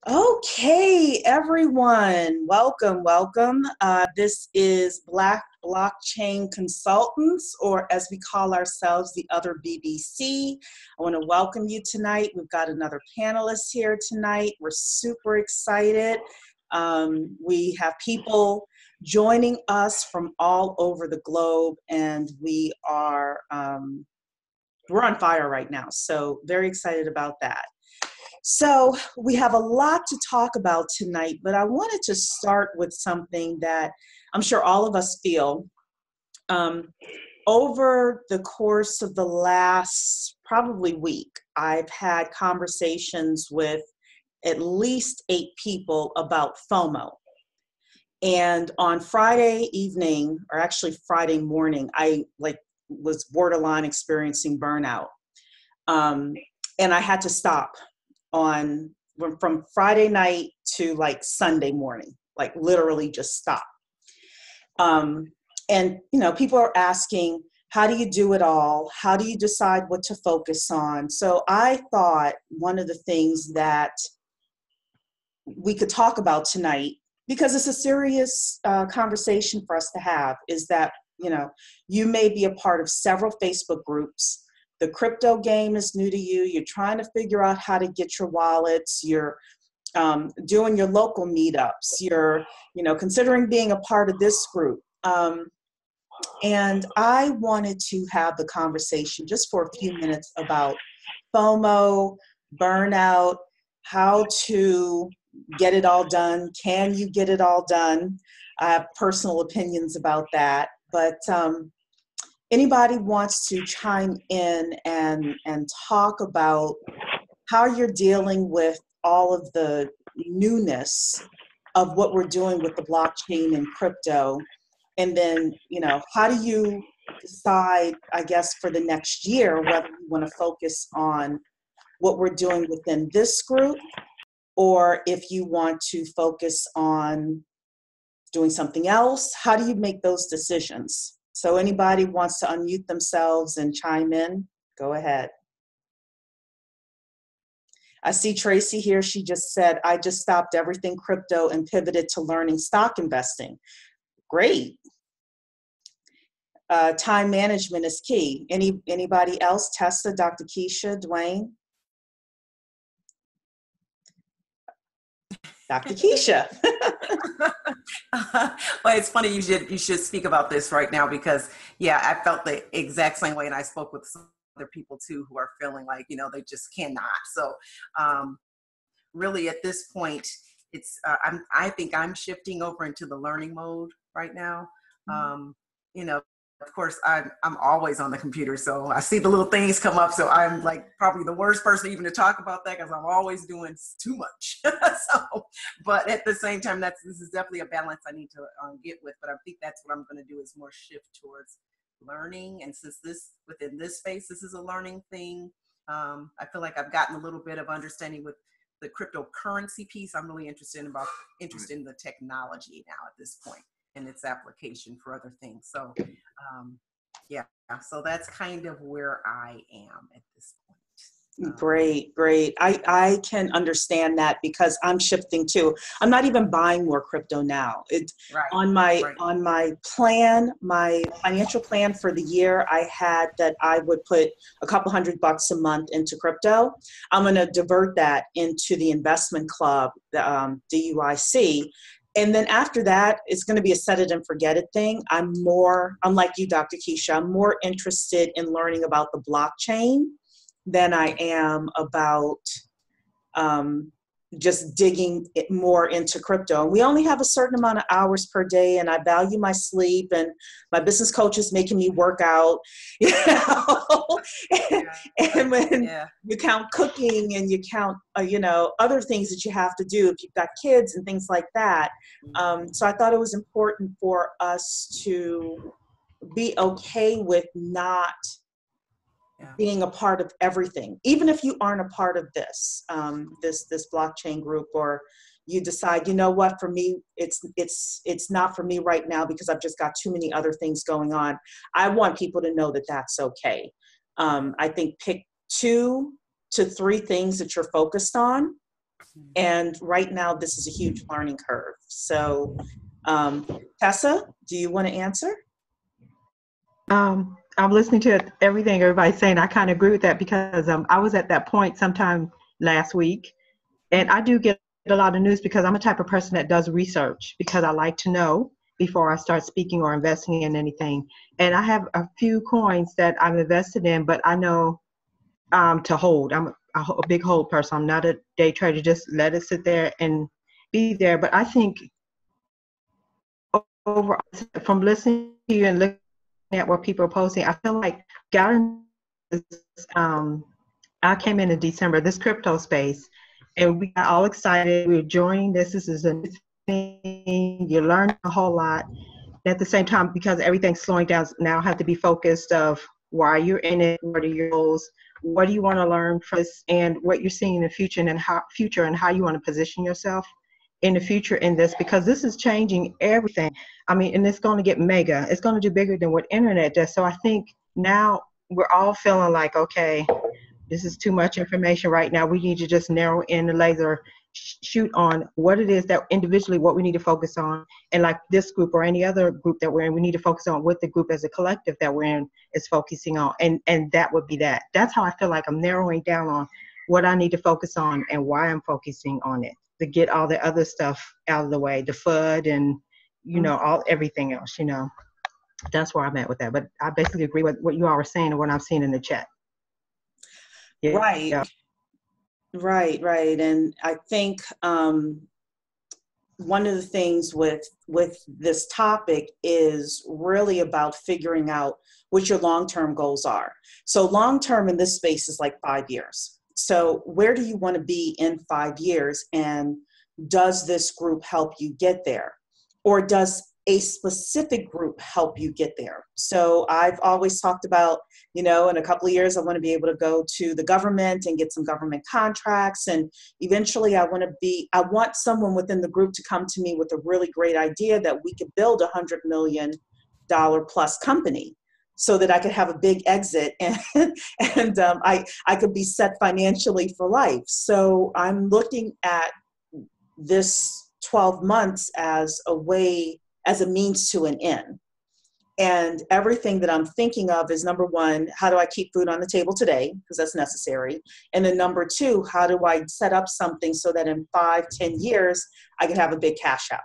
Okay, everyone, welcome, welcome. This is Black Blockchain Consultants, or as we call ourselves, the other BBC. I want to welcome you tonight. We've got another panelist here tonight. We're super excited. We have people joining us from all over the globe, and we're on fire right now. So very excited about that. So we have a lot to talk about tonight, but I wanted to start with something that I'm sure all of us feel. Over the course of the last probably week, I've had conversations with at least 8 people about FOMO. And on Friday evening, or actually Friday morning, I was borderline experiencing burnout. And I had to stop from Friday night to like Sunday morning, like literally just stop. And people are asking, how do you do it all? How do you decide what to focus on? So I thought one of the things that we could talk about tonight, because it's a serious conversation for us to have, is that, you may be a part of several Facebook groups. The crypto game is new to you. You're trying to figure out how to get your wallets. You're doing your local meetups. You're, considering being a part of this group. And I wanted to have the conversation just for a few minutes about FOMO, burnout, how to get it all done. Can you get it all done? I have personal opinions about that, but anybody wants to chime in and talk about how you're dealing with all of the newness of what we're doing with the blockchain and crypto. And then, how do you decide, I guess, for the next year, whether you want to focus on what we're doing within this group, or if you want to focus on doing something else? How do you make those decisions? So anybody wants to unmute themselves and chime in, go ahead. I see Tracy here. She just said, I just stopped everything crypto and pivoted to learning stock investing. Great. Time management is key. Anybody else? Tessa, Dr. Keisha, Dwayne? Dr. Keisha. Well, it's funny you should speak about this right now, because I felt the exact same way, and I spoke with some other people too who are feeling like they just cannot. So really at this point, it's I think I'm shifting over into the learning mode right now. Of course, I'm always on the computer, so I see the little things come up. So I'm like probably the worst person even to talk about that, because I'm always doing too much. But at the same time, this is definitely a balance I need to get with. But I think that's what I'm going to do, is more shift towards learning. And since within this space, this is a learning thing, I feel like I've gotten a little bit of understanding with the cryptocurrency piece. I'm really interested in the technology now at this point, and its application for other things. So so that's kind of where I am at this point. Great. I can understand that, because I'm shifting too. I'm not even buying more crypto now. On my plan, my financial plan for the year, I had that I would put a couple $100 a month into crypto. I'm going to divert that into the investment club, the DUIC. And then after that, it's going to be a set it and forget it thing. I'm like you, Dr. Keisha, I'm more interested in learning about the blockchain than I am about just digging it more into crypto. And we only have a certain amount of hours per day, and I value my sleep, and my business coach is making me work out, and when you count cooking and you count, other things that you have to do if you've got kids and things like that. So I thought it was important for us to be okay with not being a part of everything, even if you aren't a part of this blockchain group, or you decide, what, for me, it's not for me right now because I've just got too many other things going on. I want people to know that that's okay. I think pick 2 to 3 things that you're focused on, And right now, this is a huge learning curve. So, Tessa, do you want to answer? I'm listening to everything everybody's saying. I kind of agree with that because I was at that point sometime last week, and I do get a lot of news because I'm a type of person that does research because I like to know before I start speaking or investing in anything. And I have a few coins that I'm invested in, but I know to hold. I'm a big hold person. I'm not a day trader. Just let it sit there and be there. But I think over from listening to you and looking at what people are posting, I feel like God, um, I came in December, this crypto space, and we got all excited. We were joining this. This is a new thing. You learn a whole lot. And at the same time, because everything's slowing down, now have to be focused of why you're in it, what are your goals, what do you want to learn from this, and what you're seeing in the future and how you want to position yourself in the future in this, because this is changing everything. I mean, and it's going to get mega. It's going to do bigger than what internet does. So I think now we're all feeling like, okay, this is too much information right now. We need to just narrow in the laser shoot on what it is that individually what we need to focus on. And like this group or any other group that we're in, we need to focus on what the group as a collective that we're in is focusing on. And that would be that. That's how I feel like I'm narrowing down on what I need to focus on and why I'm focusing on it, to get all the other stuff out of the way, the FUD and, everything else, That's where I'm at with that. But I basically agree with what you all were saying and what I'm seeing in the chat. Yeah. Right. And I think one of the things with this topic is really about figuring out what your long-term goals are. So long-term in this space is like 5 years. So where do you want to be in 5 years? And does this group help you get there? Or does a specific group help you get there? So I've always talked about, in a couple of years, I want to be able to go to the government and get some government contracts. And eventually I want someone within the group to come to me with a really great idea that we could build $100 million plus company so that I could have a big exit and I could be set financially for life. So I'm looking at this 12 months as a means to an end. And everything that I'm thinking of is, number one, how do I keep food on the table today? Because that's necessary. And then number two, how do I set up something so that in 5-10 years, I can have a big cash out?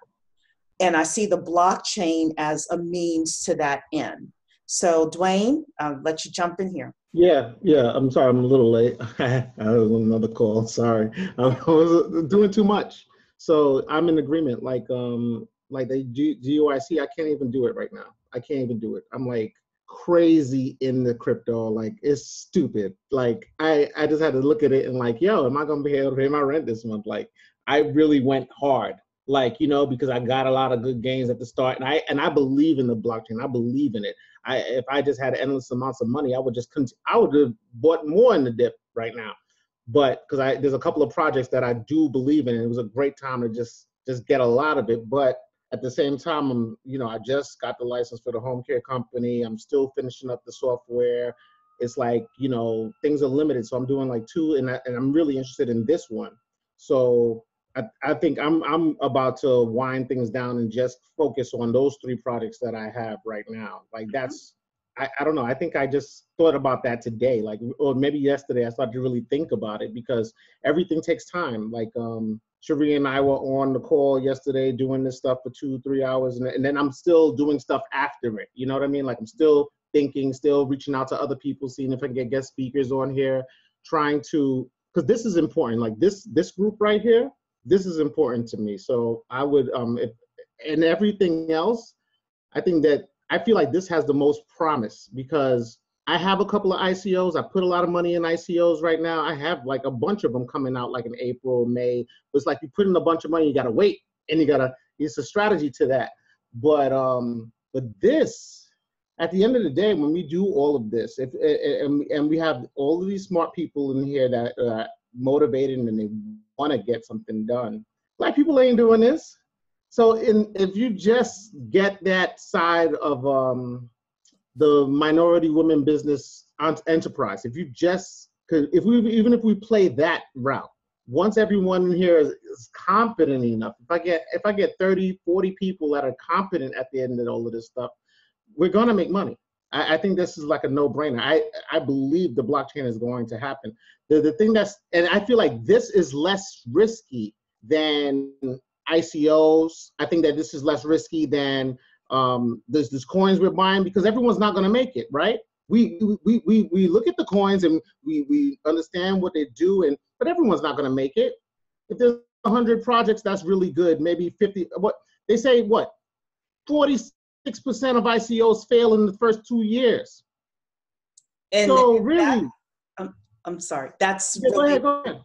And I see the blockchain as a means to that end. So Dwayne, I'll let you jump in here. Yeah. I'm sorry, I'm a little late. I was on another call. Sorry, I was doing too much. So I'm in agreement. Like the GUIC, I can't even do it right now. I can't even do it. I'm like crazy in the crypto. Like it's stupid. Like I just had to look at it and like, yo, am I gonna be able to pay my rent this month? Like I really went hard. Like, because I got a lot of good gains at the start, and I believe in the blockchain. I believe in it. If I just had endless amounts of money, I would have bought more in the dip right now. But because there's a couple of projects that I do believe in, and it was a great time to just get a lot of it. But at the same time, I just got the license for the home care company. I'm still finishing up the software. It's like, things are limited. So I'm doing like 2, and I'm really interested in this one. So I think I'm about to wind things down and just focus on those 3 projects that I have right now. Like that's, I don't know. I think I just thought about that today, like, or maybe yesterday I started to really think about it because everything takes time. Like Cherie and I were on the call yesterday doing this stuff for 2-3 hours. And then I'm still doing stuff after it. You know what I mean? Like I'm still thinking, still reaching out to other people, seeing if I can get guest speakers on here, trying to, because this is important. Like this group right here, this is important to me. So I would, and everything else, I think that I feel like this has the most promise because I have a couple of ICOs. I put a lot of money in ICOs right now. I have like a bunch of them coming out like in April, May. It's like you put in a bunch of money, you got to wait and it's a strategy to that. But this, at the end of the day, when we do all of this, and we have all of these smart people in here that are motivated and they want to get something done. Black people ain't doing this. So if you just get that side of the minority women business enterprise, if we play that route, once everyone in here is competent enough, if I get 30, 40 people that are competent at the end of all of this stuff, we're going to make money. I think this is like a no-brainer. I believe the blockchain is going to happen. The thing and I feel like this is less risky than ICOs. I think that this is less risky than there's coins we're buying, because everyone's not going to make it, right? We look at the coins and we understand what they do, but everyone's not going to make it. If there's 100 projects, that's really good. Maybe 50. What they say, 46% of ICOs fail in the first 2 years. And so really, I'm sorry. That's really go ahead.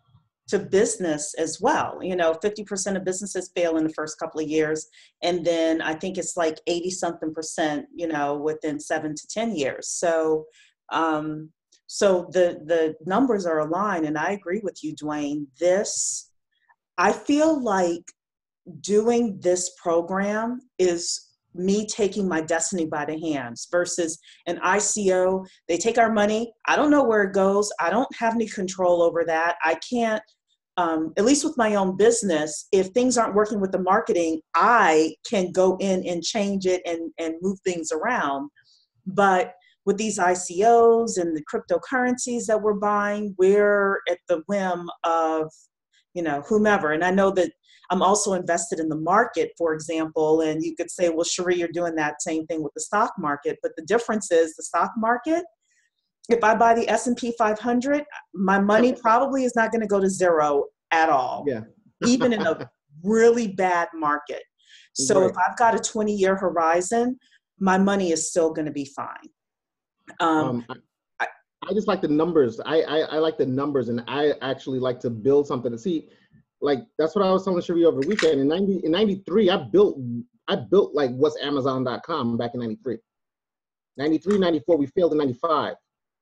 To business as well. 50% of businesses fail in the first couple of years. And then I think it's like 80-something%, within 7 to 10 years. So, so the numbers are aligned, and I agree with you, Dwayne. I feel like doing this program is me taking my destiny by the hands versus an ICO. They take our money. I don't know where it goes. I don't have any control over that. I can't, at least with my own business, if things aren't working with the marketing, I can go in and change it and move things around. But with these ICOs and the cryptocurrencies that we're buying, we're at the whim of, whomever. And I know that I'm also invested in the market, for example, and you could say, well, Cherie, you're doing that same thing with the stock market. But the difference is the stock market, if I buy the S&P 500, my money probably is not going to go to zero at all, even in a really bad market. So if I've got a 20-year horizon, my money is still going to be fine. I just like the numbers. I like the numbers, and I actually like to build something to see. Like, that's what I was telling Cherie over the weekend. In 93, I built like what's Amazon.com back in 93. 93, 94, we failed in 95.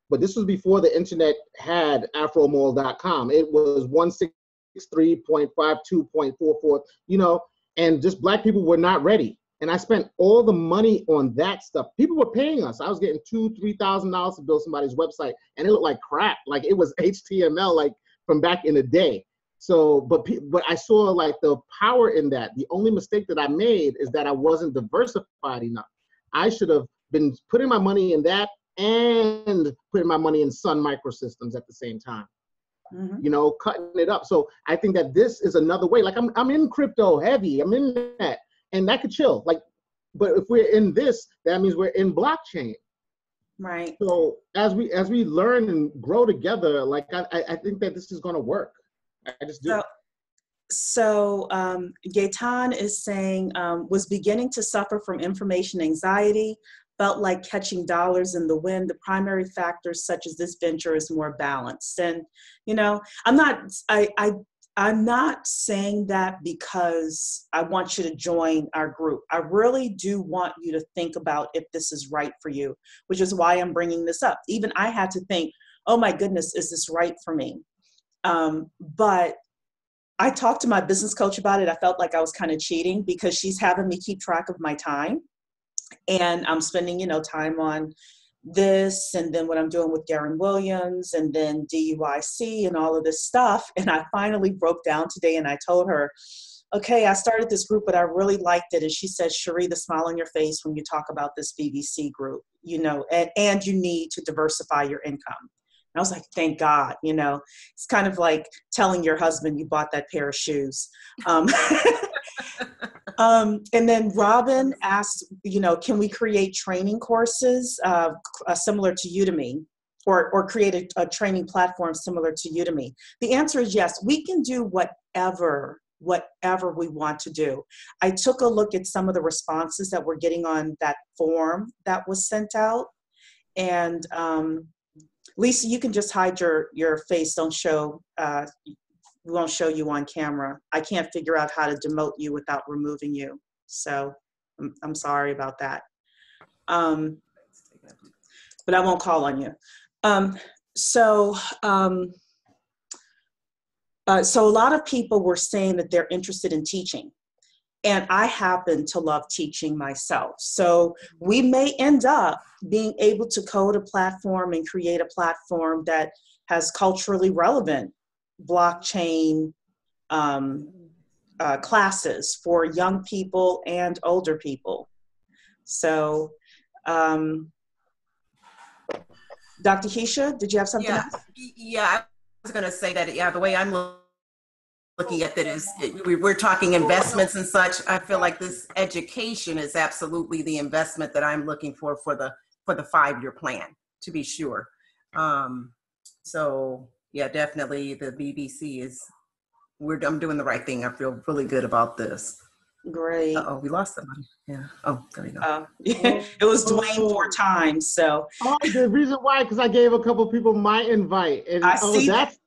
But this was before the internet had afromall.com. It was 163.52.44, and just Black people were not ready. And I spent all the money on that stuff. People were paying us. I was getting $2,000, $3,000 to build somebody's website, and it looked like crap. Like, it was HTML, like from back in the day. So, but I saw like the power in that. The only mistake that I made is that I wasn't diversified enough. I should have been putting my money in that and putting my money in Sun Microsystems at the same time. Mm-hmm. Cutting it up. So I think that this is another way. Like, I'm in crypto heavy. I'm in that, and that could chill. Like, but if we're in this, that means we're in blockchain. Right. So as we learn and grow together, like I think that this is going to work. I just do. So Gaetan is saying, was beginning to suffer from information anxiety, felt like catching dollars in the wind. The primary factors such as this venture is more balanced. And, I'm not saying that because I want you to join our group. I really do want you to think about if this is right for you, which is why I'm bringing this up. Even I had to think, oh my goodness, is this right for me? But I talked to my business coach about it. I felt like I was kind of cheating because she's having me keep track of my time. And I'm spending, time on this, and then what I'm doing with Darren Williams, and then DUIC and all of this stuff. And I finally broke down today and I told her, okay, I started this group, but I really liked it. And she said, Cherie, the smile on your face when you talk about this BBC group, and you need to diversify your income. And I was like, thank God, it's kind of like telling your husband you bought that pair of shoes. And then Robin asked, can we create training courses similar to Udemy, or create a training platform similar to Udemy? The answer is yes. We can do whatever we want to do. I took a look at some of the responses that we're getting on that form that was sent out. And Lisa, you can just hide your face. Don't show, we won't show you on camera. I can't figure out how to demote you without removing you. So I'm sorry about that. But I won't call on you. So a lot of people were saying that they're interested in teaching. And I happen to love teaching myself. So we may end up being able to code a platform and create a platform that has culturally relevant blockchain classes for young people and older people. So, Dr. Keisha, did you have something else? Yeah, I was going to say that, yeah, the way I'm looking at that is, we're talking investments and such. I feel like this education is absolutely the investment that I'm looking for the 5-year plan, to be sure. So yeah, definitely the BBC is, I'm doing the right thing. I feel really good about this. Great. Oh, we lost somebody. Yeah. Oh, there you go. It was Dwayne 4 times. So. Oh, the reason why, because I gave a couple people my invite, and I see that's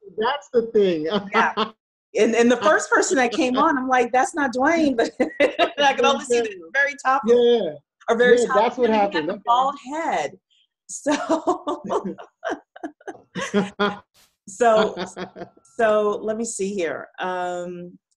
the thing. Yeah. And the first person that came on, I'm like, that's not Dwayne, but I could only see the very top. Yeah. Or very top. That's what happened. He had the bald head. So let me see here.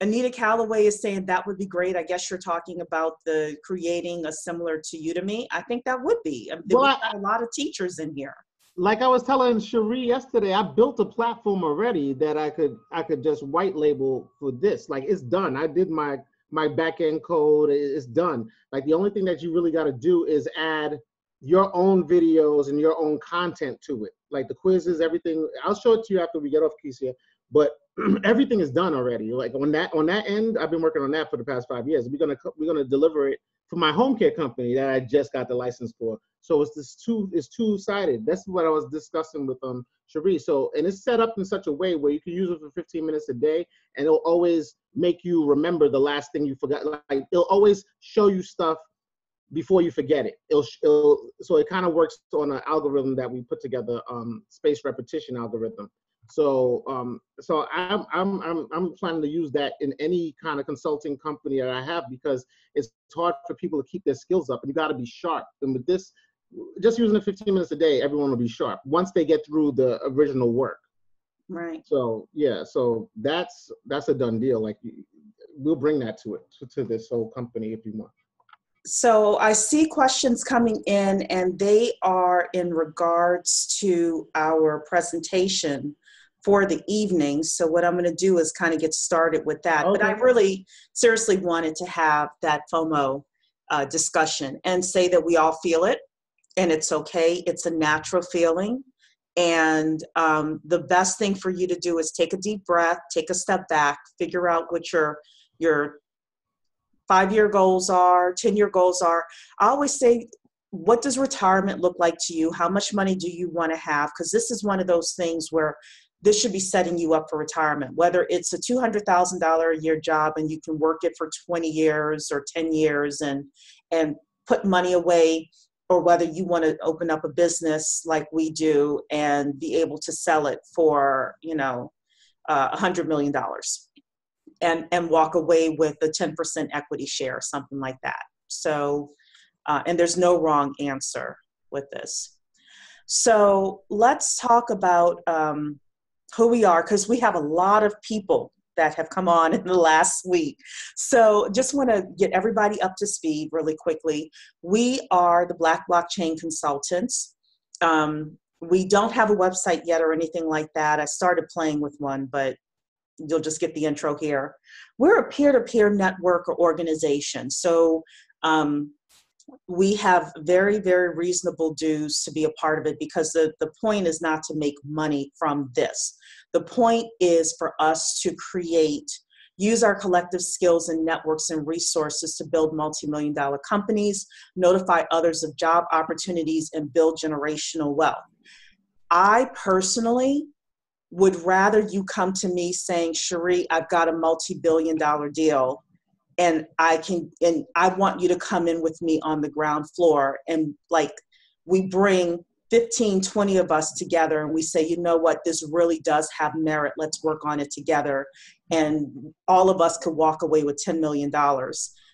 Anita Calloway is saying that would be great. I guess you're talking about the creating a similar to Udemy. I think that would be. We've got a lot of teachers in here. Like I was telling Cherie yesterday, I built a platform already that I could just white label for this. Like, it's done. I did my back end code. It's done. Like, the only thing that you really got to do is add your own videos and your own content to it. Like the quizzes, everything. I'll show it to you after we get off, Keisha. But everything is done already. Like on that end, I've been working on that for the past 5 years. We're gonna deliver it for my home care company that I just got the license for. So it's two-sided. That's what I was discussing with Cherie. So, and it's set up in such a way where you can use it for 15 minutes a day, and it'll always make you remember the last thing you forgot. Like, it'll always show you stuff before you forget it. So it kind of works on an algorithm that we put together, spaced repetition algorithm. So I'm planning to use that in any kind of consulting company that I have, because it's hard for people to keep their skills up, and you got to be sharp. And with this, just using it 15 minutes a day, everyone will be sharp once they get through the original work. Right. So yeah, so that's a done deal. Like, we'll bring that to this whole company if you want. So I see questions coming in, and they are in regards to our presentation for the evening. So what I'm going to do is kind of get started with that. Okay. But I really seriously wanted to have that FOMO discussion and say that we all feel it, and it's okay. It's a natural feeling. And the best thing for you to do is take a deep breath, take a step back, figure out what your 5-year goals are, 10-year goals are. I always say, what does retirement look like to you? How much money do you want to have? Because this is one of those things where this should be setting you up for retirement, whether it's a $200,000 a year job and you can work it for 20 years or 10 years and put money away, or whether you want to open up a business like we do and be able to sell it for, $100 million. And walk away with a 10% equity share or something like that. So, and there's no wrong answer with this. So let's talk about who we are, because we have a lot of people that have come on in the last week. So just want to get everybody up to speed really quickly. We are the Black Blockchain Consultants. We don't have a website yet or anything like that. I started playing with one, but you'll just get the intro here. We're a peer-to-peer network or organization. So we have very, very reasonable dues to be a part of it, because the point is not to make money from this. The point is for us to use our collective skills and networks and resources to build multi-million-dollar companies, notify others of job opportunities, and build generational wealth. I personally would rather you come to me saying, Cherie, I've got a multi-billion-dollar deal, and I want you to come in with me on the ground floor. And like, we bring 15, 20 of us together and we say, you know what, this really does have merit. Let's work on it together. And all of us could walk away with $10 million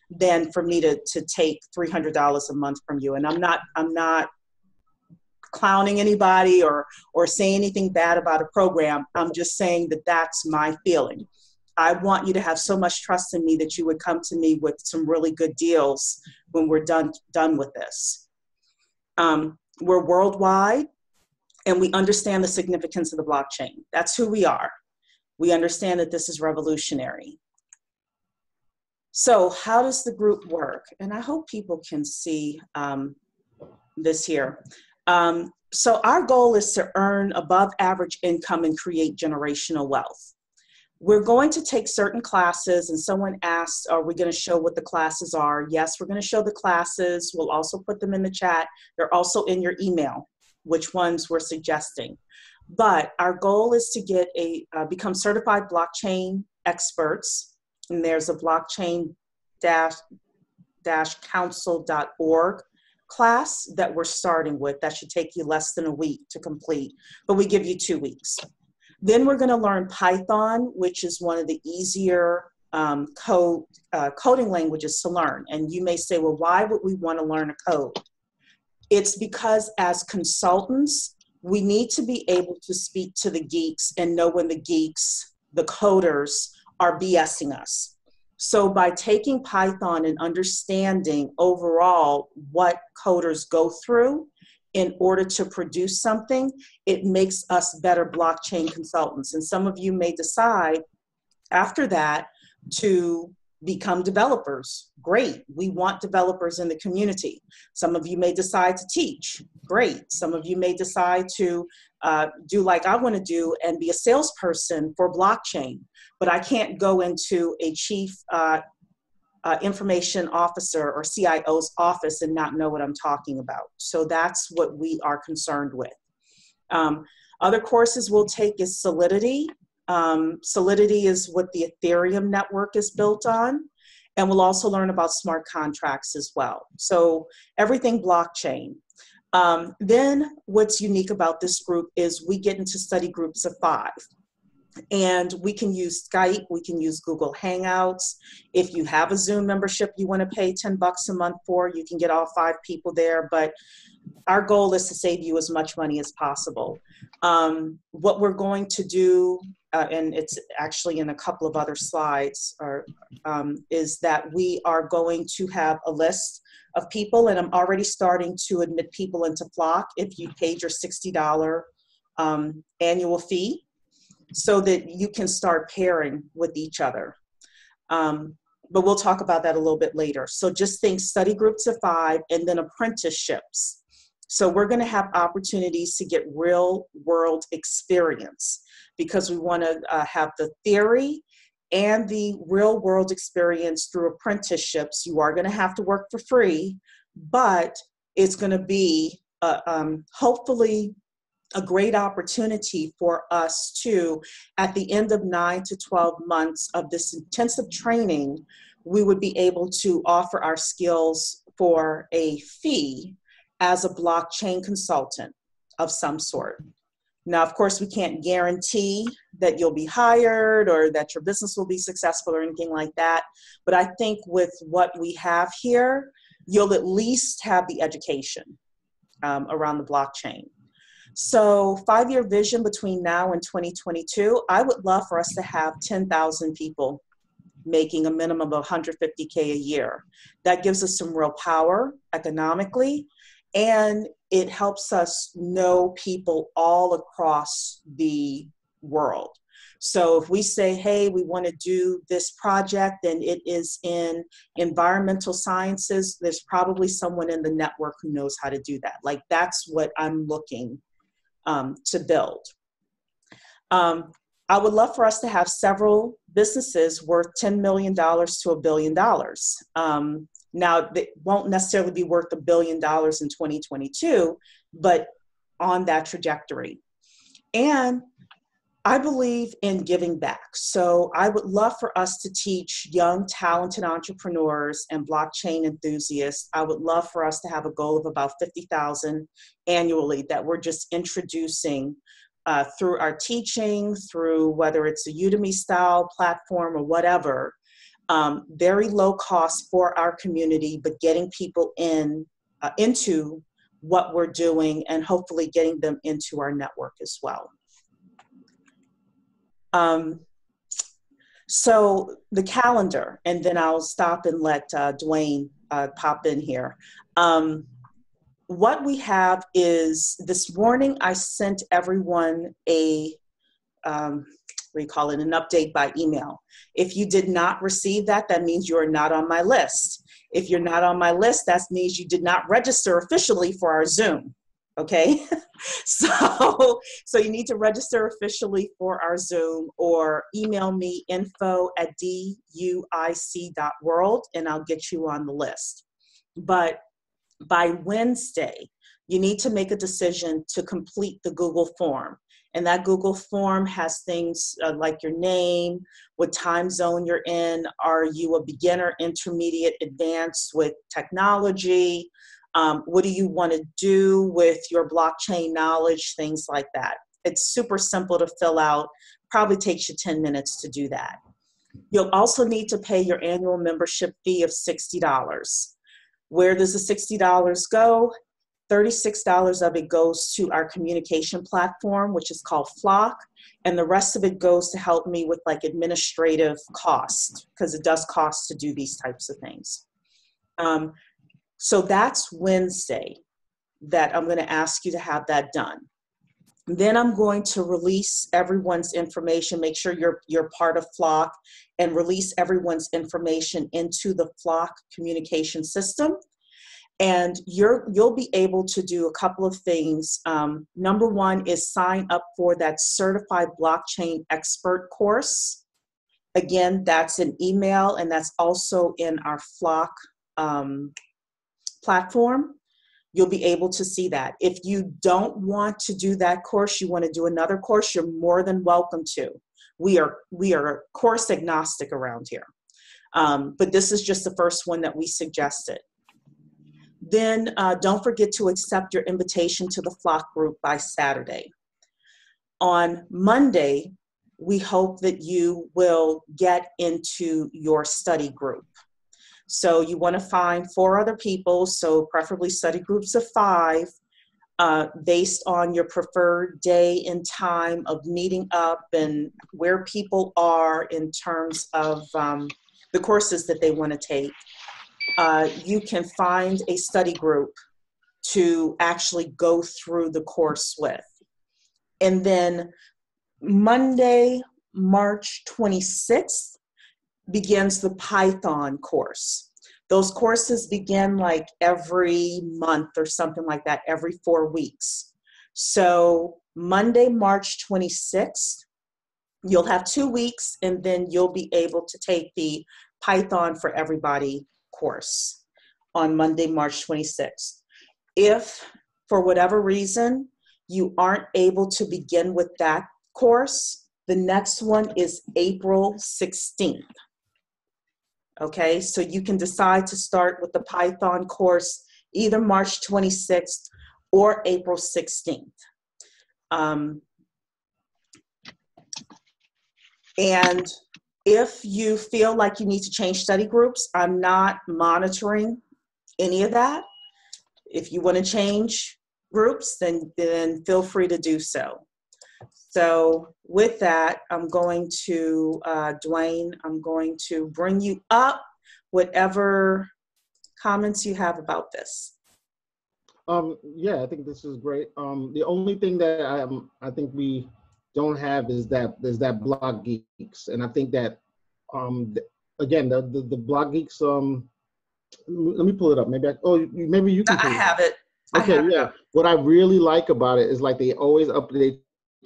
than for me to take $300 a month from you. And I'm not clowning anybody or saying anything bad about a program. I'm just saying that that's my feeling. I want you to have so much trust in me that you would come to me with some really good deals when we're done with this. We're worldwide, and we understand the significance of the blockchain. That's who we are. We understand that this is revolutionary. So how does the group work? And I hope people can see this here. So our goal is to earn above average income and create generational wealth. We're going to take certain classes, and someone asked, are we going to show what the classes are? Yes, we're going to show the classes. We'll also put them in the chat. They're also in your email, which ones we're suggesting. But our goal is to get become certified blockchain experts. And there's a blockchain-council.org class that we're starting with. That should take you less than a week to complete, but we give you 2 weeks. Then we're going to learn Python, which is one of the easier coding languages to learn. And you may say, well, why would we want to learn a code? It's because as consultants, we need to be able to speak to the geeks and know when the geeks, the coders, are BSing us. So by taking Python and understanding overall what coders go through in order to produce something, it makes us better blockchain consultants. And some of you may decide after that to become developers. Great, we want developers in the community. Some of you may decide to teach. Great. Some of you may decide to do like I want to do and be a salesperson for blockchain, but I can't go into a chief information officer or CIO's office and not know what I'm talking about. So that's what we are concerned with. Other courses we'll take is Solidity. Solidity is what the Ethereum network is built on. And we'll also learn about smart contracts as well. So everything blockchain. Then what's unique about this group is we get into study groups of 5. And we can use Skype, we can use Google Hangouts. If you have a Zoom membership you want to pay $10 a month for, you can get all 5 people there. But our goal is to save you as much money as possible. What we're going to do, and it's actually in a couple of other slides, is that we are going to have a list of people, and I'm already starting to admit people into Flock if you paid your $60 annual fee, so that you can start pairing with each other. But we'll talk about that a little bit later. So just think study groups of 5 and then apprenticeships. So we're going to have opportunities to get real world experience because we want to have the theory and the real world experience through apprenticeships. You are going to have to work for free, but it's going to be hopefully a great opportunity for us to, at the end of 9 to 12 months of this intensive training, we would be able to offer our skills for a fee as a blockchain consultant of some sort. Now, of course, we can't guarantee that you'll be hired or that your business will be successful or anything like that. But I think with what we have here, you'll at least have the education around the blockchain. So 5-year vision between now and 2022, I would love for us to have 10,000 people making a minimum of $150K a year. That gives us some real power economically, and it helps us know people all across the world. So if we say, hey, we want to do this project and it is in environmental sciences, there's probably someone in the network who knows how to do that. Like that's what I'm looking to build. I would love for us to have several businesses worth $10 million to $1 billion. Now, they won't necessarily be worth $1 billion in 2022, but on that trajectory. And I believe in giving back. So I would love for us to teach young, talented entrepreneurs and blockchain enthusiasts. I would love for us to have a goal of about 50,000 annually that we're just introducing through our teaching, through whether it's a Udemy style platform or whatever. Very low cost for our community, but getting people into what we're doing and hopefully getting them into our network as well. So the calendar, and then I'll stop and let Dwayne pop in here. What we have is this morning I sent everyone a, what do you call it, an update by email. If you did not receive that, that means you are not on my list. If you're not on my list, that means you did not register officially for our Zoom. Okay, so you need to register officially for our Zoom, or email me info@duic.world and I'll get you on the list. But by Wednesday, you need to make a decision to complete the Google form. And that Google form has things like your name, what time zone you're in, are you a beginner, intermediate, advanced with technology, what do you want to do with your blockchain knowledge, things like that. It's super simple to fill out, probably takes you 10 minutes to do that. You'll also need to pay your annual membership fee of $60. Where does the $60 go? $36 of it goes to our communication platform, which is called Flock, and the rest of it goes to help me with like administrative costs, because it does cost to do these types of things. So that's Wednesday that I'm going to ask you to have that done. Then I'm going to release everyone's information, make sure you're part of Flock, and release everyone's information into the Flock communication system. And you'll be able to do a couple of things. Number one is sign up for that certified blockchain expert course. Again, that's an email, and that's also in our Flock platform. You'll be able to see that. If you don't want to do that course, you want to do another course, you're more than welcome to. We are course agnostic around here. But this is just the first one that we suggested. Then don't forget to accept your invitation to the Flock group by Saturday. On Monday, we hope that you will get into your study group. So you want to find 4 other people, so preferably study groups of 5, based on your preferred day and time of meeting up and where people are in terms of the courses that they want to take. You can find a study group to actually go through the course with. And then Monday, March 26th, begins the Python course. Those courses begin like every month or something like that, every 4 weeks. So Monday, March 26th, you'll have 2 weeks, and then you'll be able to take the Python for Everybody course on Monday, March 26th. If for whatever reason you aren't able to begin with that course, the next one is April 16th. Okay, so you can decide to start with the Python course either March 26th or April 16th. And if you feel like you need to change study groups, I'm not monitoring any of that. If you want to change groups, then feel free to do so. So with that, I'm going to, Dwayne, I'm going to bring you up whatever comments you have about this. Yeah, I think this is great. The only thing that I think we don't have is that Blog Geeks, and I think that again the Blog Geeks. Let me pull it up. Maybe maybe you can. I have it. Okay, yeah. What I really like about it is like they always update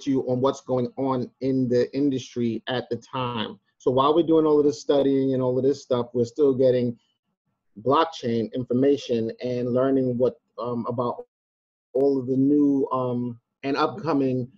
you on what's going on in the industry at the time. So while we're doing all of this studying and all of this stuff, we're still getting blockchain information and learning what about all of the new and upcoming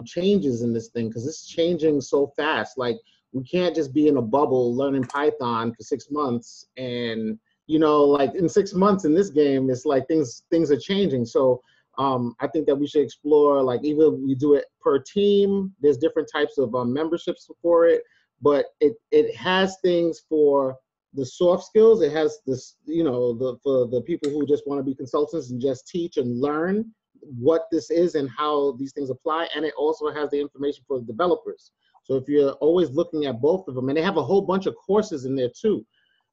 changes in this thing, because it's changing so fast. Like, we can't just be in a bubble learning Python for 6 months, and like in 6 months in this game, it's like things are changing. So I think that we should explore, like, either we do it per team. There's different types of memberships for it, but it has things for the soft skills. It has this, for the people who just want to be consultants and just teach and learn what this is and how these things apply. And it also has the information for the developers. So if you're always looking at both of them, and they have a whole bunch of courses in there too.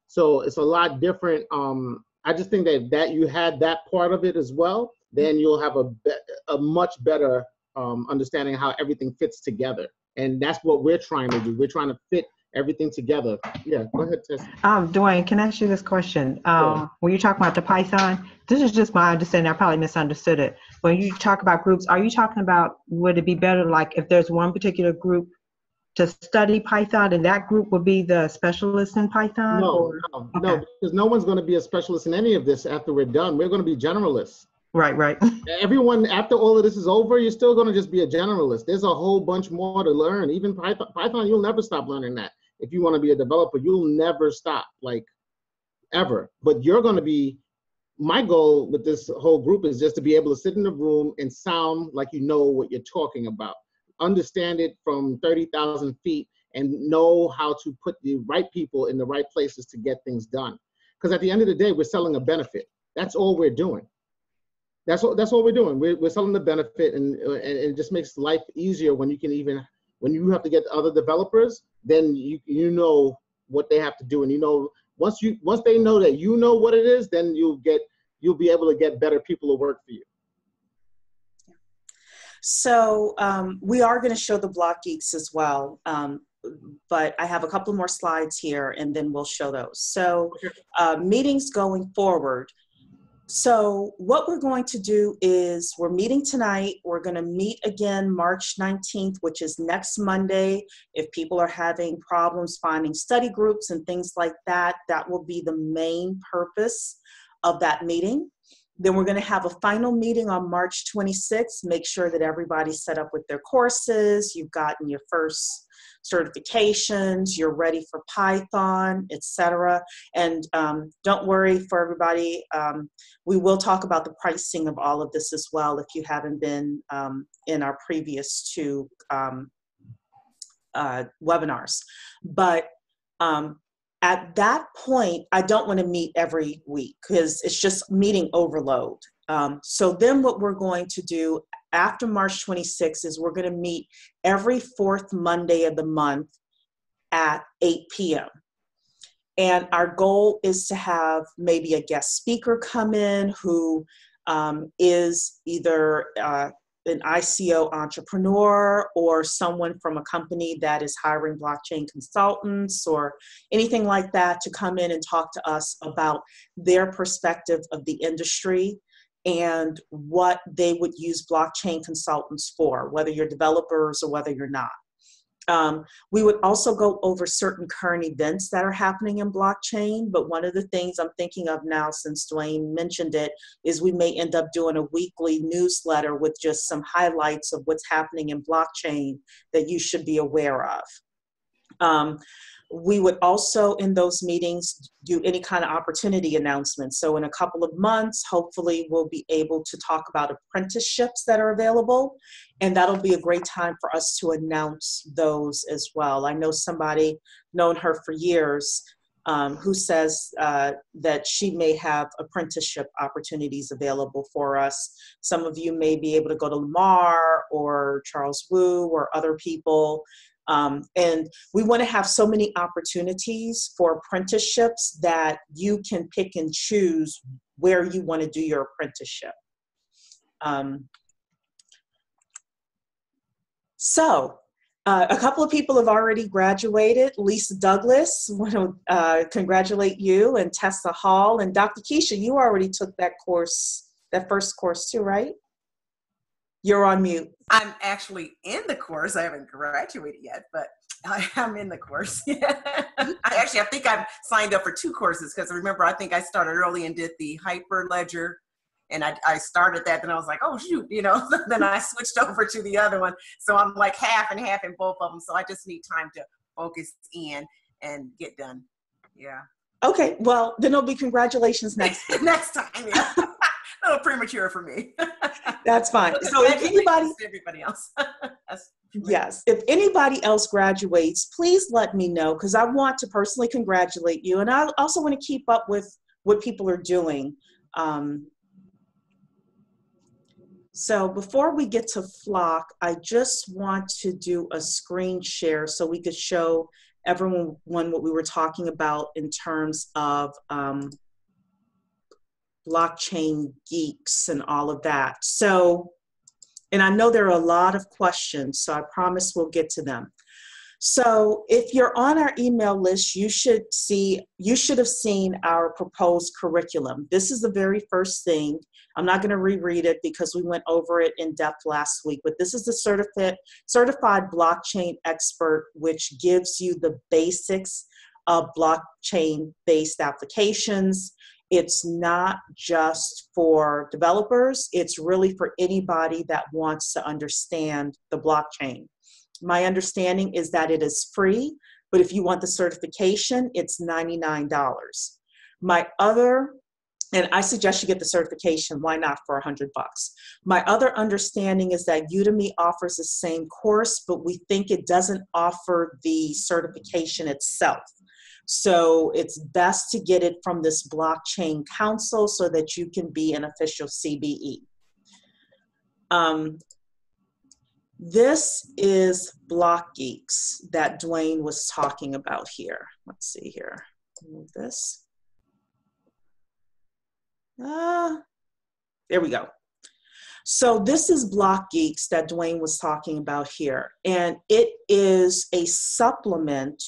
So it's a lot different. I just think that you had that part of it as well, then you'll have a much better understanding how everything fits together. And that's what we're trying to do. We're trying to fit everything together. Yeah, go ahead, Tess. Dwayne, can I ask you this question? Sure. When you talk about the Python, this is just my understanding. I probably misunderstood it. When you talk about groups, are you talking about, would it be better like if there's one particular group to study Python and that group would be the specialist in Python? No, no, because no one's going to be a specialist in any of this after we're done. We're going to be generalists. Right. Everyone, after all of this is over, you're still going to just be a generalist. There's a whole bunch more to learn. Even Python, you'll never stop learning that. If you want to be a developer, you'll never stop, like, ever. But you're going to be, my goal with this whole group is just to be able to sit in the room and sound like you know what you're talking about. Understand it from 30,000 feet and know how to put the right people in the right places to get things done. Because at the end of the day, we're selling a benefit. That's all we're doing. That's all we're doing. We're selling the benefit, and it just makes life easier when you can even, when you have to get other developers, then you know what they have to do, and you know once they know that you know what it is, then you'll be able to get better people to work for you. So we are going to show the Block Geeks as well, but I have a couple more slides here, and then we'll show those. So meetings going forward. So what we're going to do is we're meeting tonight. We're going to meet again March 19th, which is next Monday. If people are having problems finding study groups and things like that, that will be the main purpose of that meeting. Then we're going to have a final meeting on March 26th. Make sure that everybody's set up with their courses. You've gotten your first certifications, you're ready for Python, etc. And don't worry for everybody. We will talk about the pricing of all of this as well if you haven't been in our previous two webinars. But at that point, I don't want to meet every week because it's just meeting overload. So then what we're going to do after March 26th is we're going to meet every fourth Monday of the month at 8 p.m. And our goal is to have maybe a guest speaker come in who is either an ICO entrepreneur or someone from a company that is hiring blockchain consultants or anything like that to come in and talk to us about their perspective of the industry and what they would use blockchain consultants for, whether you're developers or whether you're not. We would also go over certain current events that are happening in blockchain, but one of the things I'm thinking of now, since Dwayne mentioned it, is we may end up doing a weekly newsletter with just some highlights of what's happening in blockchain that you should be aware of. We would also, in those meetings, do any kind of opportunity announcements. So in a couple of months, hopefully we'll be able to talk about apprenticeships that are available, and that'll be a great time for us to announce those as well. I know somebody, known her for years, who says that she may have apprenticeship opportunities available for us. Some of you may be able to go to Lamar or Charles Wu or other people. And we want to have so many opportunities for apprenticeships that you can pick and choose where you want to do your apprenticeship. A couple of people have already graduated. Lisa Douglas, want to congratulate you, and Tessa Hall, and Dr. Keisha, you already took that course, that first course too, right? You're on mute. I'm actually in the course. I haven't graduated yet, but I am in the course. I think I've signed up for 2 courses because remember, I think I started early and did the Hyperledger, and I started that. Then I was like, oh shoot, then I switched over to the other one. So I'm like half and half in both of them. So I just need time to focus in and get done. Yeah. Okay. Well, then it'll be congratulations next next time. Yeah. A little premature for me. That's fine. So if anybody, everybody else. yes, if anybody else graduates, please let me know because I want to personally congratulate you, and I also want to keep up with what people are doing. So before we get to Flock, I just want to do a screen share so we could show everyone what we were talking about in terms of blockchain geeks and all of that. So And I know there are a lot of questions, so I promise we'll get to them. So if you're on our email list, you should have seen our proposed curriculum. This is the very first thing. I'm not going to reread it because we went over it in depth last week, but this is the certified blockchain expert, which gives you the basics of blockchain-based applications. It's not just for developers, it's really for anybody that wants to understand the blockchain. My understanding is that it is free, but if you want the certification, it's $99. And I suggest you get the certification, why not, for $100? My other understanding is that Udemy offers the same course, but we think it doesn't offer the certification itself. So it's best to get it from this blockchain council so that you can be an official CBE. This is Block Geeks that Dwayne was talking about here. Let's see here. Move this. There we go. So this is Block Geeks that Dwayne was talking about here, and it is a supplement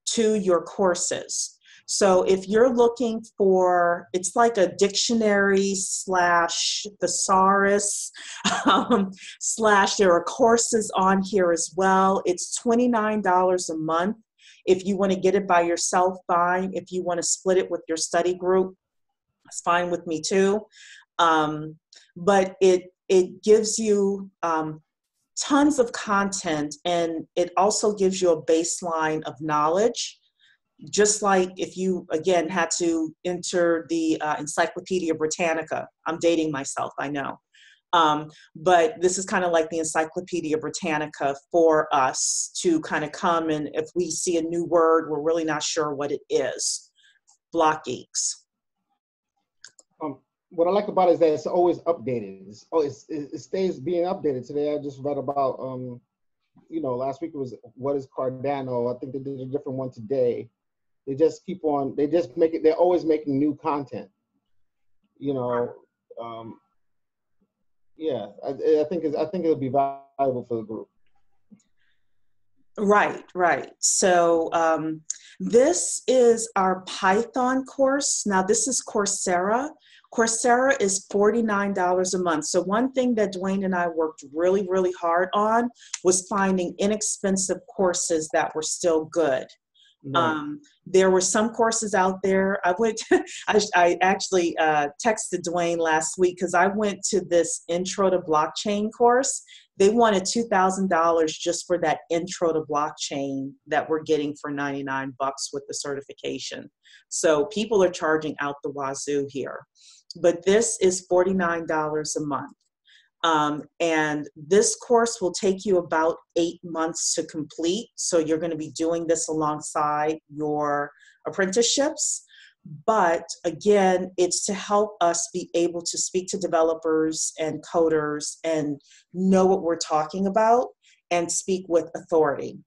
to your courses. So if you're looking for, it's like a dictionary slash thesaurus slash there are courses on here as well. It's $29 a month. If you want to get it by yourself, fine. If you want to split it with your study group, it's fine with me too. But it gives you tons of content, and it also gives you a baseline of knowledge. Just like if you, again, had to enter the Encyclopedia Britannica. I'm dating myself, I know. But this is kind of like the Encyclopedia Britannica for us to kind of come, and if we see a new word, we're really not sure what it is. Block Geeks. What I like about it is that it's always updated. It stays being updated. Today I just read about, last week it was what is Cardano. I think they did a different one today. They just keep on. They just make it. They're always making new content. Yeah, I think it'll be valuable for the group. Right. So this is our Python course. Now this is Coursera. Coursera is $49 a month. So one thing that Dwayne and I worked really, really hard on was finding inexpensive courses that were still good. Right. There were some courses out there. I actually texted Dwayne last week because I went to this Intro to Blockchain course. They wanted $2,000 just for that Intro to Blockchain that we're getting for $99 with the certification. So people are charging out the wazoo here. But this is $49 a month. And this course will take you about 8 months to complete. So you're going to be doing this alongside your apprenticeships. But again, it's to help us be able to speak to developers and coders and know what we're talking about and speak with authority.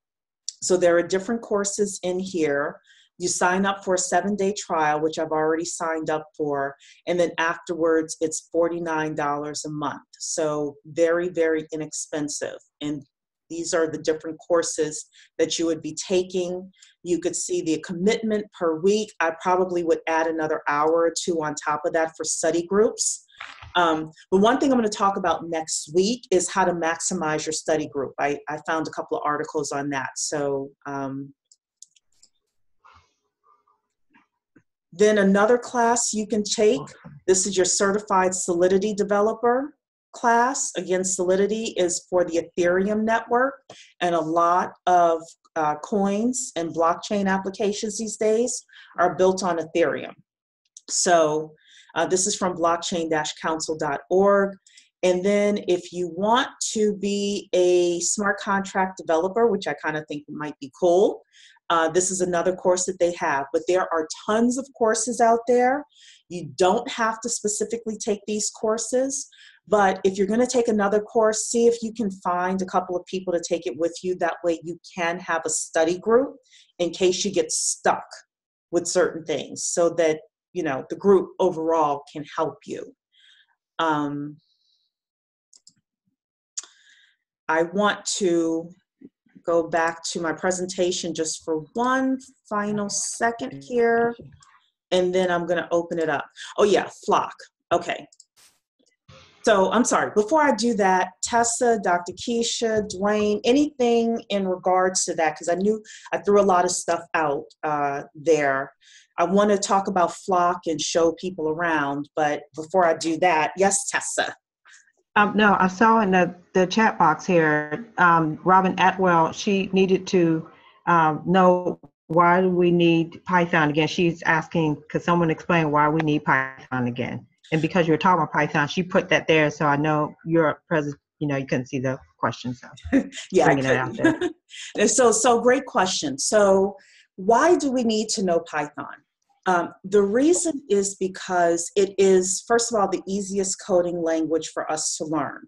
So there are different courses in here. You sign up for a 7-day trial, which I've already signed up for, and then afterwards it's $49 a month. So very, very inexpensive. And these are the different courses that you would be taking. You could see the commitment per week. I probably would add another hour or two on top of that for study groups. But one thing I'm going to talk about next week is how to maximize your study group. I found a couple of articles on that. So then another class you can take, this is your Certified Solidity Developer class. Again, Solidity is for the Ethereum network, and a lot of coins and blockchain applications these days are built on Ethereum. So this is from blockchain-council.org. And then if you want to be a smart contract developer, which I kind of think might be cool, this is another course that they have, but there are tons of courses out there. You don't have to specifically take these courses, but if you're going to take another course, see if you can find a couple of people to take it with you. That way you can have a study group in case you get stuck with certain things so that, you know, the group overall can help you. I want to go back to my presentation just for one final second here, and then I'm going to open it up. Oh yeah, Flock. Okay. So I'm sorry, before I do that, Tessa, Dr. Keisha, Dwayne, anything in regards to that, because I knew I threw a lot of stuff out there. I want to talk about Flock and show people around, but before I do that, yes, Tessa. No, I saw in the chat box here, Robin Atwell, she needed to know why do we need Python again. She's asking, could someone explain why we need Python again? And because you were talking about Python, she put that there, so I know you're present. You couldn't see the question, so Yeah, bringing it out there. So great question. So why do we need to know Python? The reason is because it is, first of all, the easiest coding language for us to learn.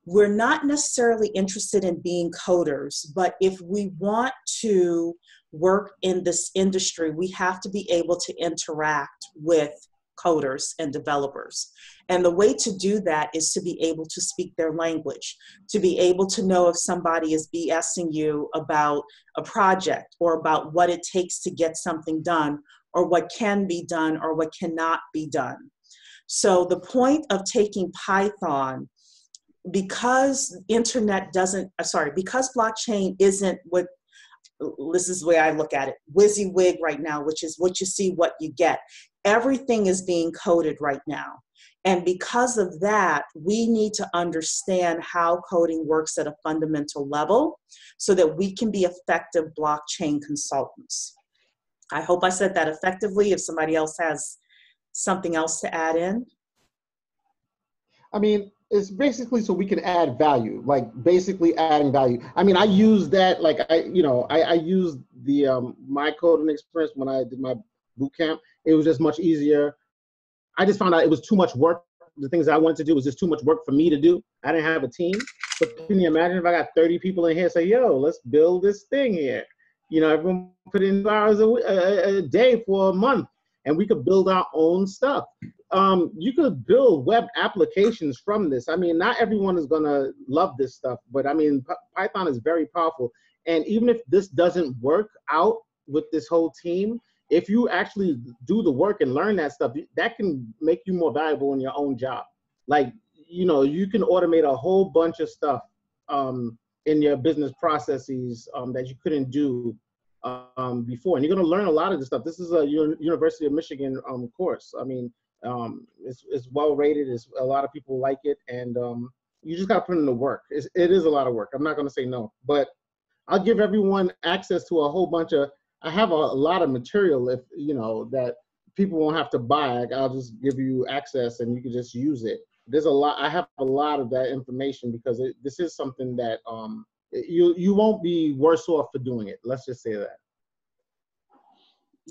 We're not necessarily interested in being coders, but if we want to work in this industry, we have to be able to interact with coders and developers. And the way to do that is to be able to speak their language, to be able to know if somebody is BSing you about a project or about what it takes to get something done, or what can be done or what cannot be done. So the point of taking Python, because because blockchain isn't what, this is the way I look at it, WYSIWYG right now, which is what you see, what you get. Everything is being coded right now. And because of that, we need to understand how coding works at a fundamental level so that we can be effective blockchain consultants. I hope I said that effectively. If somebody else has something else to add in. I mean, it's basically so we can add value, like basically adding value. I mean, I use that, like I used the my coding experience when I did my boot camp. It was just much easier. I just found out it was too much work. The things I wanted to do was just too much work for me to do. I didn't have a team. But can you imagine if I got 30 people in here say, yo, let's build this thing here. Everyone put in 2 hours a day for a month, and we could build our own stuff. You could build web applications from this. I mean, not everyone is gonna love this stuff, but I mean, Python is very powerful. And even if this doesn't work out with this whole team, if you actually do the work and learn that stuff, that can make you more valuable in your own job. Like, you can automate a whole bunch of stuff in your business processes that you couldn't do before. And you're going to learn a lot of this stuff. This is a University of Michigan course. I mean, it's well rated. A lot of people like it. And you just got to put in the work. It is a lot of work. I'm not going to say no. But I'll give everyone access to a whole bunch of, I have a lot of material if, that people won't have to buy. I'll just give you access and you can just use it. There's a lot, I have a lot of that information because this is something that you won't be worse off for doing it. Let's just say that.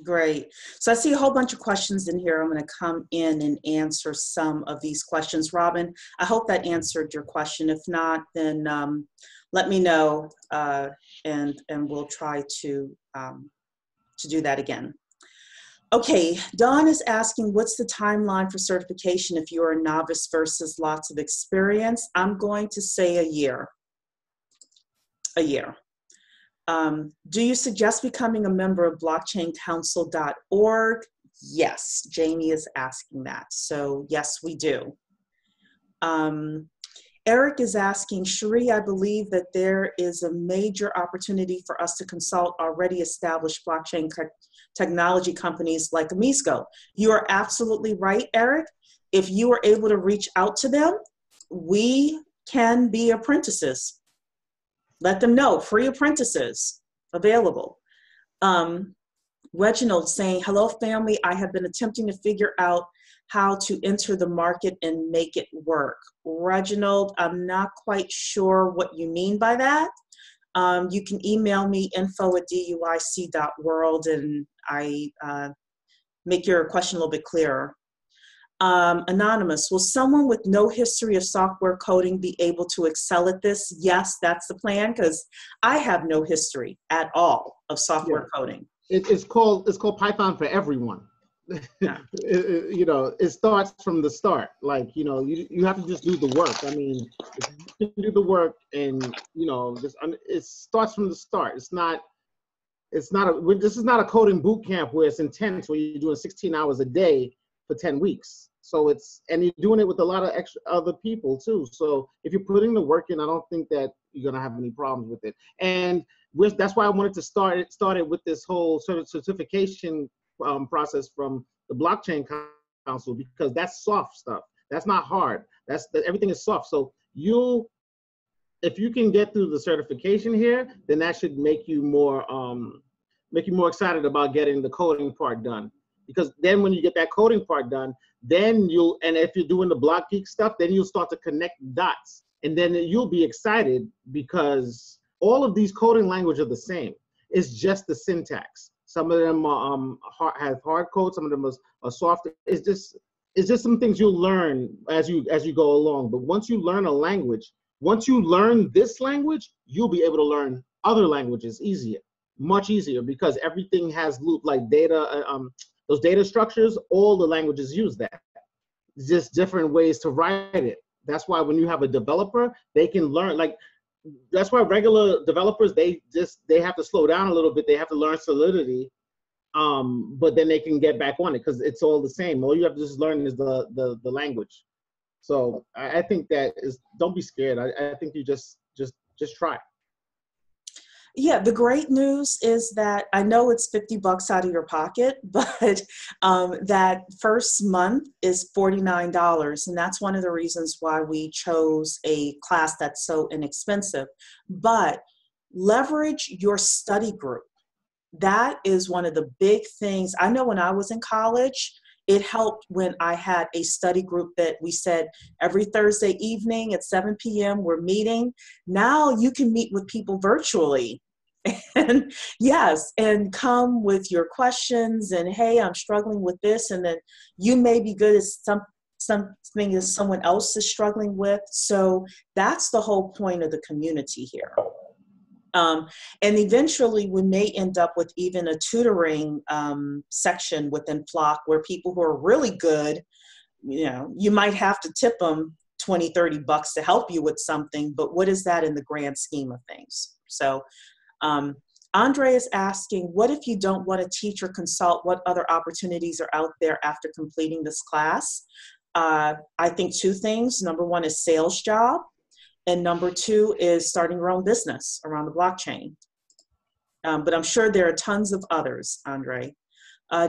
Great. So I see a whole bunch of questions in here. I'm going to come in and answer some of these questions. Robin, I hope that answered your question. If not, then let me know and we'll try to do that again. Okay, Dawn is asking, what's the timeline for certification if you're a novice versus lots of experience? I'm going to say a year. A year. Do you suggest becoming a member of blockchaincouncil.org? Yes, Jamie is asking that. So yes, we do. Eric is asking, Cherie, I believe that there is a major opportunity for us to consult already established blockchain technology companies like Amisco. You are absolutely right, Eric. If you are able to reach out to them, we can be apprentices. Let them know, free apprentices available. Reginald saying, hello family, I have been attempting to figure out how to enter the market and make it work. Reginald, I'm not quite sure what you mean by that. You can email me info@duic.world and I make your question a little bit clearer. Anonymous, will someone with no history of software coding be able to excel at this? Yes, that's the plan, because I have no history at all of software coding. It's called Python for everyone. Yeah. It starts from the start. Like, you have to just do the work. I mean, if you can do the work and, it starts from the start. This is not a coding boot camp where it's intense, where you're doing 16 hours a day for 10 weeks. So and you're doing it with a lot of extra other people too. So if you're putting the work in, I don't think that you're going to have any problems with it. And that's why I wanted to start it with this whole sort of certification process from the Blockchain Council, because that's soft stuff. That's not hard. Everything is soft. So if you can get through the certification here, then that should make you more excited about getting the coding part done. Because then when you get that coding part done, then and if you're doing the Block Geek stuff, then you'll start to connect dots. And then you'll be excited because all of these coding languages are the same. It's just the syntax. Some of them have hard code, some of them are soft. It's just some things you'll learn as you go along. But once you learn a language, once you learn this language, you'll be able to learn other languages much easier, because everything has loop, like data, those data structures, all the languages use that. It's just different ways to write it. That's why when you have a developer, they can learn, that's why regular developers, they have to slow down a little bit. They have to learn Solidity, but then they can get back on it because it's all the same. All you have to just learn is the language. So I think don't be scared. I think you just try. Yeah, the great news is that I know it's $50 out of your pocket, but that first month is $49. And that's one of the reasons why we chose a class that's so inexpensive. But leverage your study group. That is one of the big things. I know when I was in college, it helped when I had a study group that we said every Thursday evening at 7 p.m. we're meeting. Now you can meet with people virtually. And yes, and come with your questions and, hey, I'm struggling with this. And then you may be good at something that someone else is struggling with. So that's the whole point of the community here. And eventually we may end up with even a tutoring section within Flock where people who are really good, you might have to tip them $20, $30 to help you with something, but what is that in the grand scheme of things? So Andre is asking, what if you don't want to teach or consult? What other opportunities are out there after completing this class? I think two things. Number one is sales job. And number two is starting your own business around the blockchain. But I'm sure there are tons of others, Andre.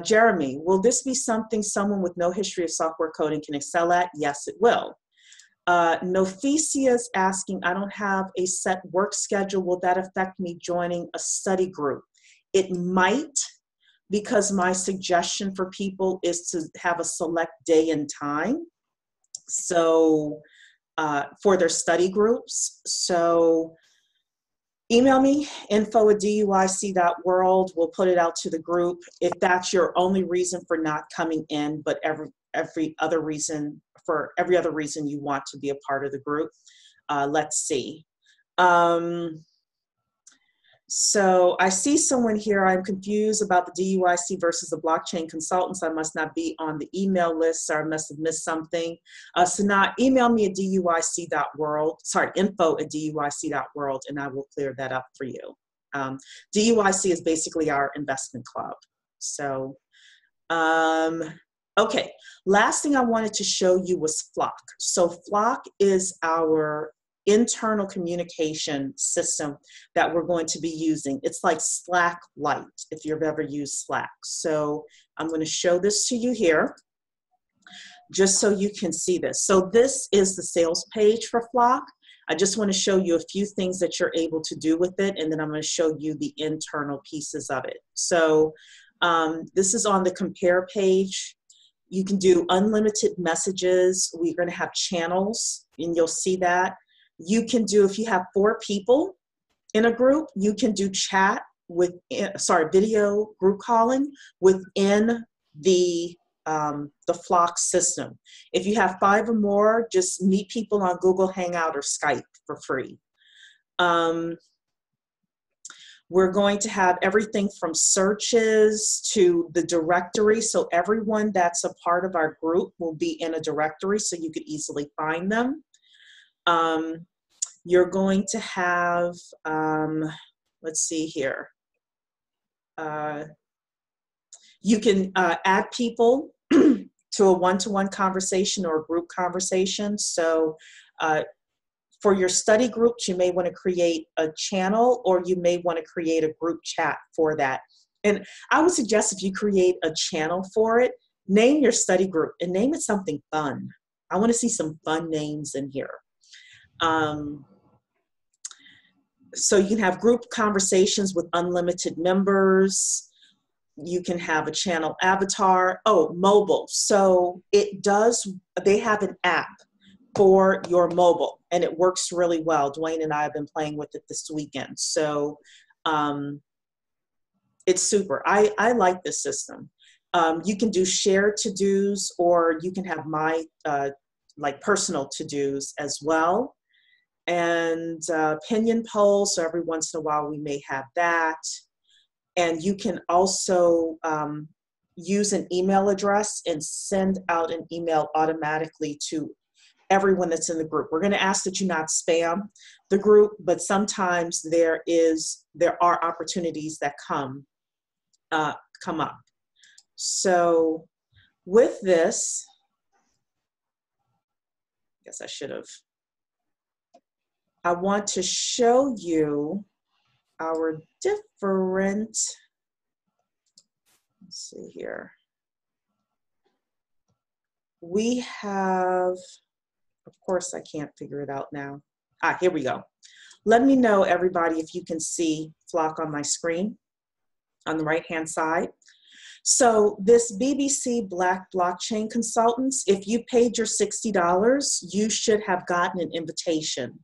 Jeremy, will this be something someone with no history of software coding can excel at? Yes, it will. Noficia is asking, I don't have a set work schedule. Will that affect me joining a study group? It might, because my suggestion for people is to have a select day and time. So for their study groups. So email me, info@duic.world. We'll put it out to the group. If that's your only reason for not coming in, but every other reason you want to be a part of the group, let's see. So I see someone here, I'm confused about the DUIC versus the blockchain consultants. I must not be on the email list, or I must have missed something. So now email me at duic.world, info@duic.world, and I will clear that up for you. DUIC is basically our investment club. So, okay, last thing I wanted to show you was Flock. So Flock is our internal communication system that we're going to be using. It's like Slack Lite, if you've ever used Slack. So I'm going to show this to you here, just so you can see this. So this is the sales page for Flock. I just want to show you a few things that you're able to do with it, and then I'm going to show you the internal pieces of it. So this is on the compare page. You can do unlimited messages. We're going to have channels, and you'll see that. You can do, if you have 4 people in a group, you can do chat with, video group calling within the Flock system. If you have 5 or more, just meet people on Google Hangout or Skype for free. We're going to have everything from searches to the directory. So everyone that's a part of our group will be in a directory so you could easily find them. You're going to have, let's see here. You can add people to a one-to-one conversation or a group conversation. So for your study groups, you may want to create a channel, or you may want to create a group chat for that. And I would suggest if you create a channel for it, name your study group and name it something fun. I want to see some fun names in here. So you can have group conversations with unlimited members. You can have a channel avatar. Oh, mobile. So they have an app for your mobile, and it works really well. Dwayne and I have been playing with it this weekend. So it's super. I like this system. You can do shared to-dos, or you can have my like personal to-dos as well. And opinion polls, so every once in a while we may have that. And you can also use an email address and send out an email automatically to everyone that's in the group. We're going to ask that you not spam the group, but sometimes there are opportunities that come up. So with this, I guess I want to show you our different, let's see here. We have, of course, I can't figure it out now. Here we go. Let me know, everybody, if you can see Flock on my screen on the right-hand side. So this BBC Black Blockchain Consultants, if you paid your $60, you should have gotten an invitation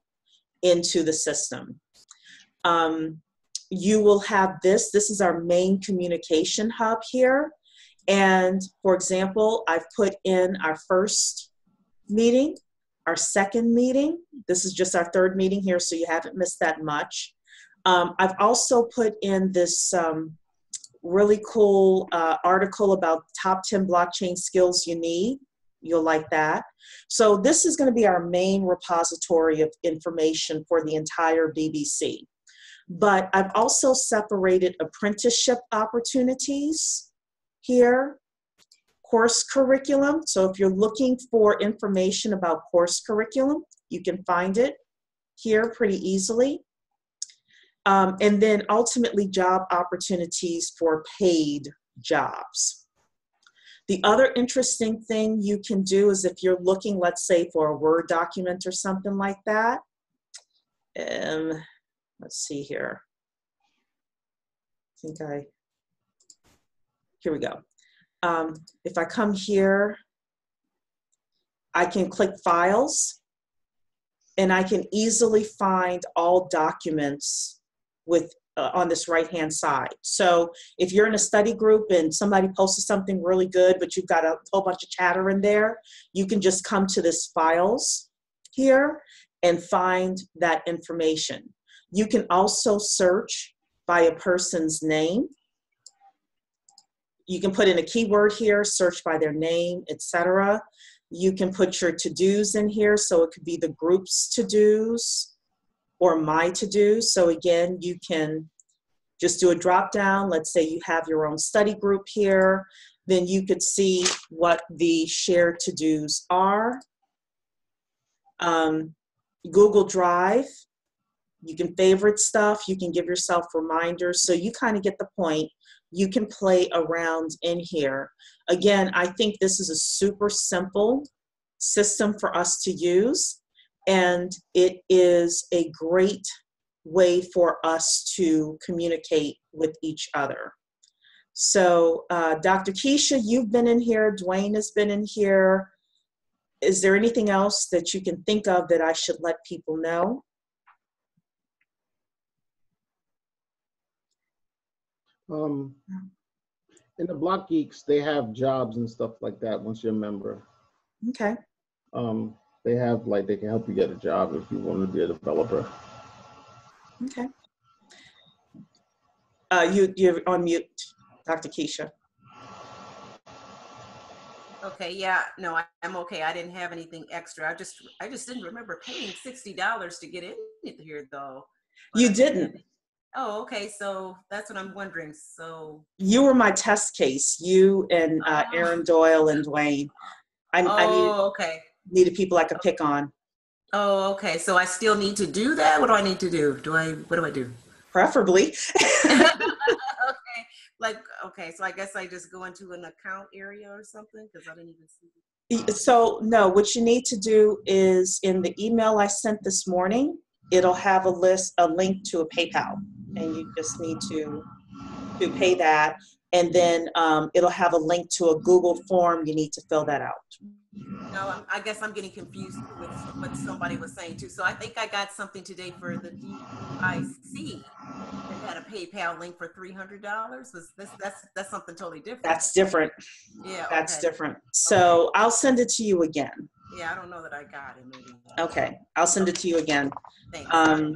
into the system. You will have this is our main communication hub here. And for example, I've put in our first meeting, our second meeting. This is just our third meeting here, so you haven't missed that much. I've also put in this really cool article about top 10 blockchain skills you need. You'll like that. So this is going to be our main repository of information for the entire BBC. But I've also separated apprenticeship opportunities here, course curriculum. So if you're looking for information about course curriculum, you can find it here pretty easily. And then ultimately job opportunities for paid jobs. The other interesting thing you can do is if you're looking, let's say, for a Word document or something like that. Let's see here. Here we go. If I come here, I can click Files, and I can easily find all documents with on this right-hand side. So if you're in a study group and somebody posted something really good, but you've got a whole bunch of chatter in there, you can just come to this Files here and find that information. You can also search by a person's name. You can put in a keyword here, search by their name, etc. You can put your to-dos in here, so it could be the group's to-dos or my to-dos. So again, you can just do a drop down. Let's say you have your own study group here, then you could see what the shared to-dos are. Google Drive, you can favorite stuff, you can give yourself reminders, so you kind of get the point. You can play around in here. Again, I think this is a super simple system for us to use, and it is a great way for us to communicate with each other. So Dr. Keisha, you've been in here, Dwayne has been in here. Is there anything else that you can think of that I should let people know? In the Block Geeks, they have jobs and stuff like that once you're a member. Okay. They have, like, they can help you get a job if you want to be a developer. Okay. You're on mute, Dr. Keisha. Okay, yeah, no, I'm okay. I didn't have anything extra. I just didn't remember paying $60 to get in here though. But You didn't. Oh, okay. So that's what I'm wondering. So You were my test case. You and Aaron Doyle and Dwayne. I okay. needed people I could pick on. Oh, okay. So I still need to do that? What do I need to do? What do I do? Preferably. Okay. Like, okay. So I guess I just go into an account area or something because I didn't even see it. So no, what you need to do is in the email I sent this morning, it'll have a link to a PayPal, and you just need to pay that. And then it'll have a link to a Google form. You need to fill that out. No, I guess I'm getting confused with what somebody was saying too. So I think I got something today for the DIC that had a PayPal link for $300. That's something totally different. That's different. Yeah, that's okay. different. So I'll send it to you again. Yeah, I don't know that I got it. Maybe. Okay, I'll send it to you again. Thanks. So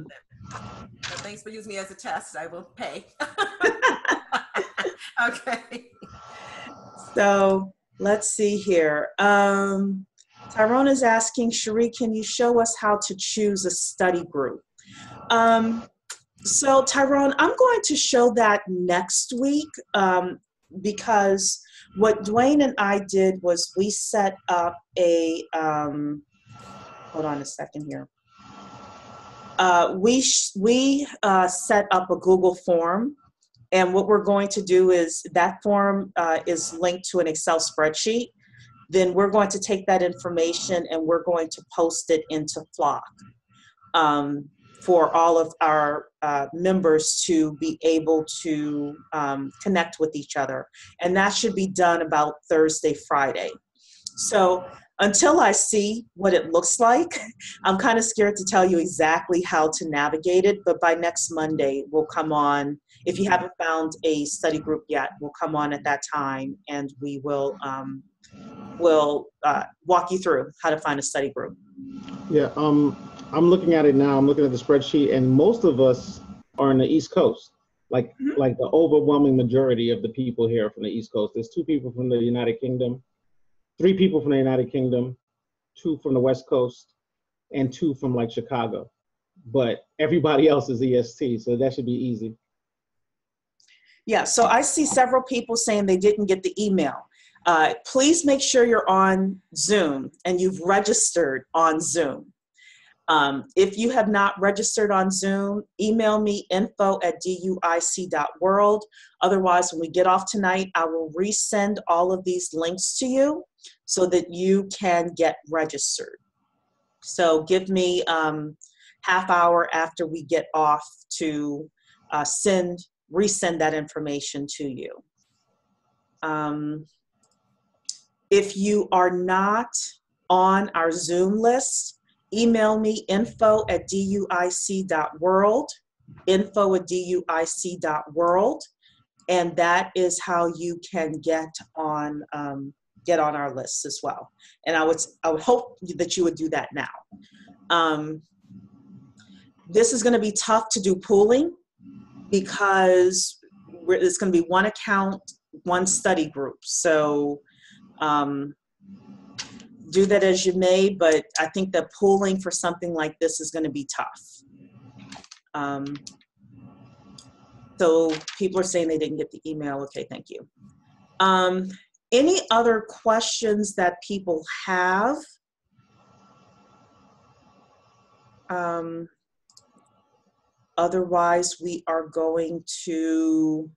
thanks for using me as a test. I will pay. Okay. So let's see here. Tyrone is asking, Cherie, can you show us how to choose a study group? So Tyrone, I'm going to show that next week because what Dwayne and I did was we set up a, hold on a second here. We set up a Google form, and what we're going to do is that form is linked to an Excel spreadsheet. Then we're going to take that information and we're going to post it into Flock for all of our members to be able to connect with each other. And that should be done about Thursday, Friday. So until I see what it looks like, I'm kind of scared to tell you exactly how to navigate it, but by next Monday, we'll come on. If you haven't found a study group yet, we'll come on at that time and we will walk you through how to find a study group. Yeah, I'm looking at it now. I'm looking at the spreadsheet, and most of us are in the East Coast. Like the overwhelming majority of the people here are from the East Coast. There's 2 people from the United Kingdom, 3 people from the United Kingdom, 2 from the West Coast, and 2 from like Chicago. But everybody else is EST, so that should be easy. Yeah, so I see several people saying they didn't get the email. Please make sure you're on Zoom and you've registered on Zoom. If you have not registered on Zoom, email me info@duic.world. Otherwise, when we get off tonight, I will resend all of these links to you so that you can get registered. So give me half hour after we get off to resend that information to you. If you are not on our Zoom list, email me info@duic.world, info@duic.world, and that is how you can get on our list as well. And I would hope that you would do that now. This is going to be tough to do pooling because it's going to be one account, one study group. So do that as you may, but I think that pooling for something like this is going to be tough. So people are saying they didn't get the email. Okay, thank you. Any other questions that people have? Otherwise, we are going to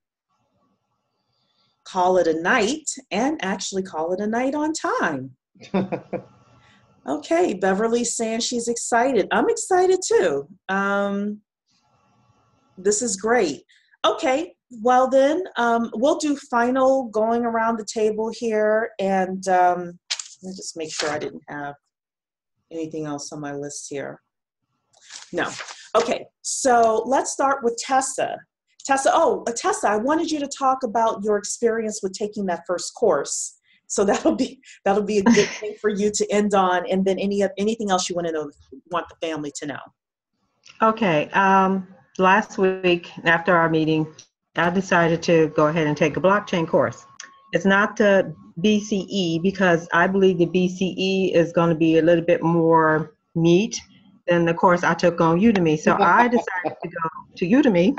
call it a night and actually call it a night on time. Okay, Beverly's saying she's excited. I'm excited too. This is great. Okay, well then, we'll do final going around the table here, and let me just make sure I didn't have anything else on my list here. No. Okay, so let's start with Tessa. Tessa, I wanted you to talk about your experience with taking that first course. So that'll be a good thing for you to end on, and then anything else you want the family to know. Okay. Last week after our meeting, I decided to go ahead and take a blockchain course. It's not the BCE because I believe the BCE is going to be a little bit more meat than the course I took on Udemy. So I decided to go to Udemy.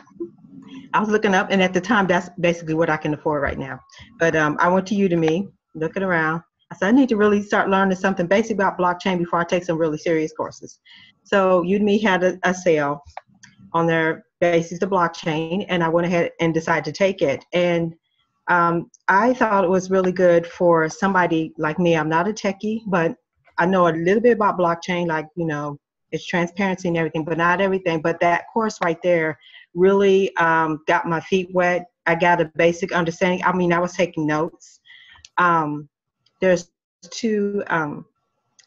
I was looking up, and at the time, that's basically what I can afford right now. But I went to Udemy, looking around. I said, I need to really start learning something basic about blockchain before I take some really serious courses. So Udemy had a sale on their basics of blockchain, and I went ahead and decided to take it. And I thought it was really good for somebody like me. I'm not a techie, but I know a little bit about blockchain, like, it's transparency and everything, but not everything. But that course right there really got my feet wet. I got a basic understanding. I mean, I was taking notes. There's two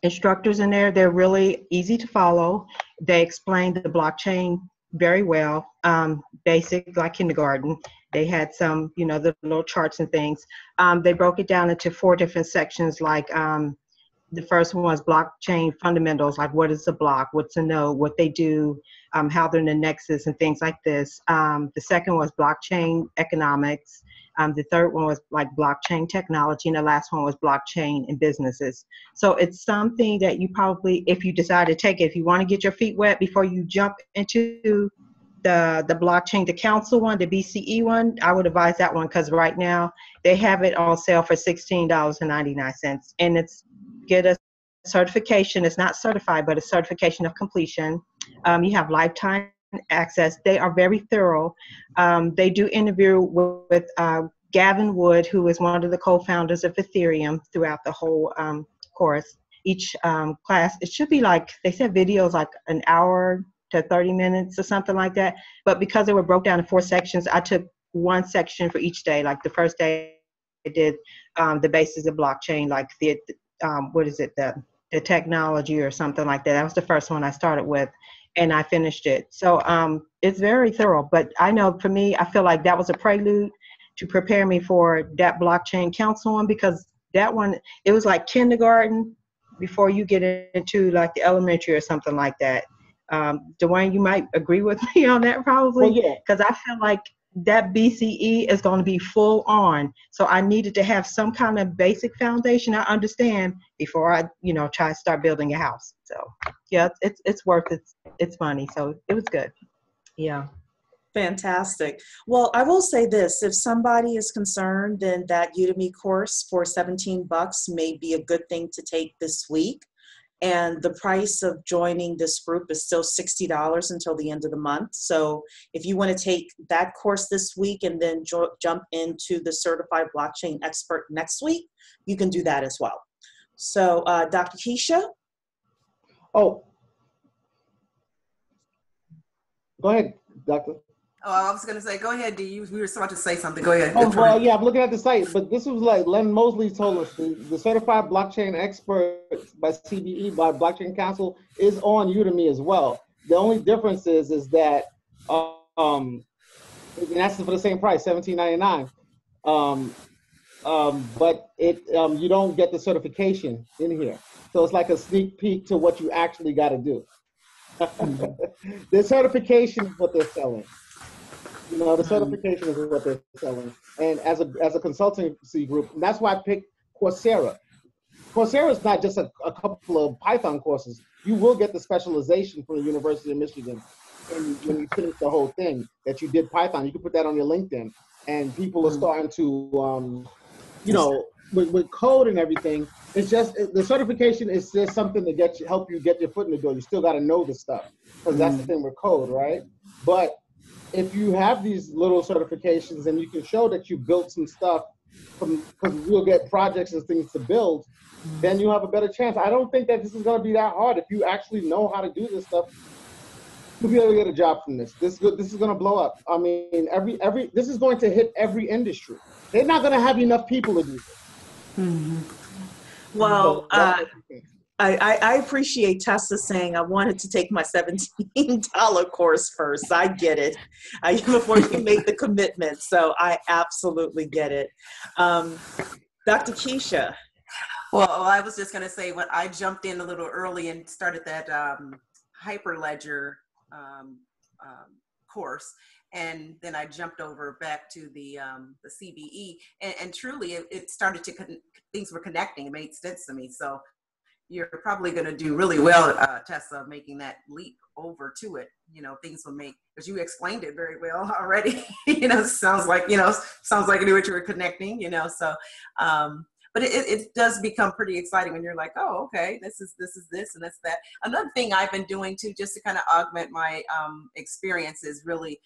instructors in there. They're really easy to follow. They explain the blockchain very well, basic like kindergarten. They had some, the little charts and things. They broke it down into 4 different sections, like the first one was blockchain fundamentals, like what is a block, what's a node, what they do, how they're in the nexus and things like this. The second was blockchain economics. The third one was like blockchain technology, and the last one was blockchain and businesses. So it's something that you probably, if you decide to take it, if you want to get your feet wet before you jump into the blockchain, the council one, the BCE one, I would advise that one because right now they have it on sale for $16.99, and it's get a certification. It's not certified, but a certification of completion. You have lifetime access. They are very thorough. They do interview with Gavin Wood, who is one of the co-founders of Ethereum, throughout the whole course. Each class, it should be like, they said videos like an hour to 30 minutes or something like that. But because they were broke down in 4 sections, I took one section for each day. Like the first day I did the basis of blockchain, like the technology or something like that. That was the first one I started with, and I finished it. So it's very thorough. But I know for me, I feel like that was a prelude to prepare me for that blockchain council one, because that one, it was like kindergarten before you get into like the elementary or something like that. Dwayne, you might agree with me on that probably, because I feel like that BCE is going to be full on. So I needed to have some kind of basic foundation I understand before I, try to start building a house. So yeah, it's worth its money. So it was good. Yeah. Fantastic. Well, I will say this, if somebody is concerned, then that Udemy course for $17 may be a good thing to take this week. And the price of joining this group is still $60 until the end of the month. So if you want to take that course this week and then jump into the Certified Blockchain Expert next week, you can do that as well. So Dr. Keisha? Oh, go ahead, Doctor. Oh, I was going to say, go ahead, D. We were about to say something. Go ahead. Oh, well, yeah, I'm looking at the site, but this was like Len Mosley told us the Certified Blockchain Expert by CBE, by Blockchain Council, is on Udemy as well. The only difference is that, and that's for the same price, $17.99. But you don't get the certification in here. So it's like a sneak peek to what you actually got to do. The certification is what they're selling. The certification is what they're selling. And as a consultancy group, and that's why I picked Coursera. Coursera is not just a couple of Python courses. You will get the specialization from the University of Michigan. And when you finish the whole thing, that you did Python, you can put that on your LinkedIn. And people are starting to, with code and everything, it's just, the certification is just something to help you get your foot in the door. You still got to know the stuff, because that's the thing with code, right? But if you have these little certifications and you can show that you built some stuff, because you'll get projects and things to build, then you have a better chance. I don't think that this is going to be that hard. If you actually know how to do this stuff, you'll be able to get a job from this. This is going to blow up. I mean, this is going to hit every industry. They're not going to have enough people to do this. Well, I appreciate Tessa saying I wanted to take my $17 course first. I get it. Before you make the commitment. So I absolutely get it. Dr. Keisha. Well, I was just going to say, when I jumped in a little early and started that Hyperledger course, and then I jumped over back to the CBE, and truly it started to things were connecting. It made sense to me. So you're probably going to do really well, Tessa, making that leap over to it. You know, things will make, because you explained it very well already. You know, sounds like you knew what you were connecting. You know, so. But it does become pretty exciting when you're like, oh, okay, this is this and that's that. Another thing I've been doing too, just to kind of augment my experience, is really,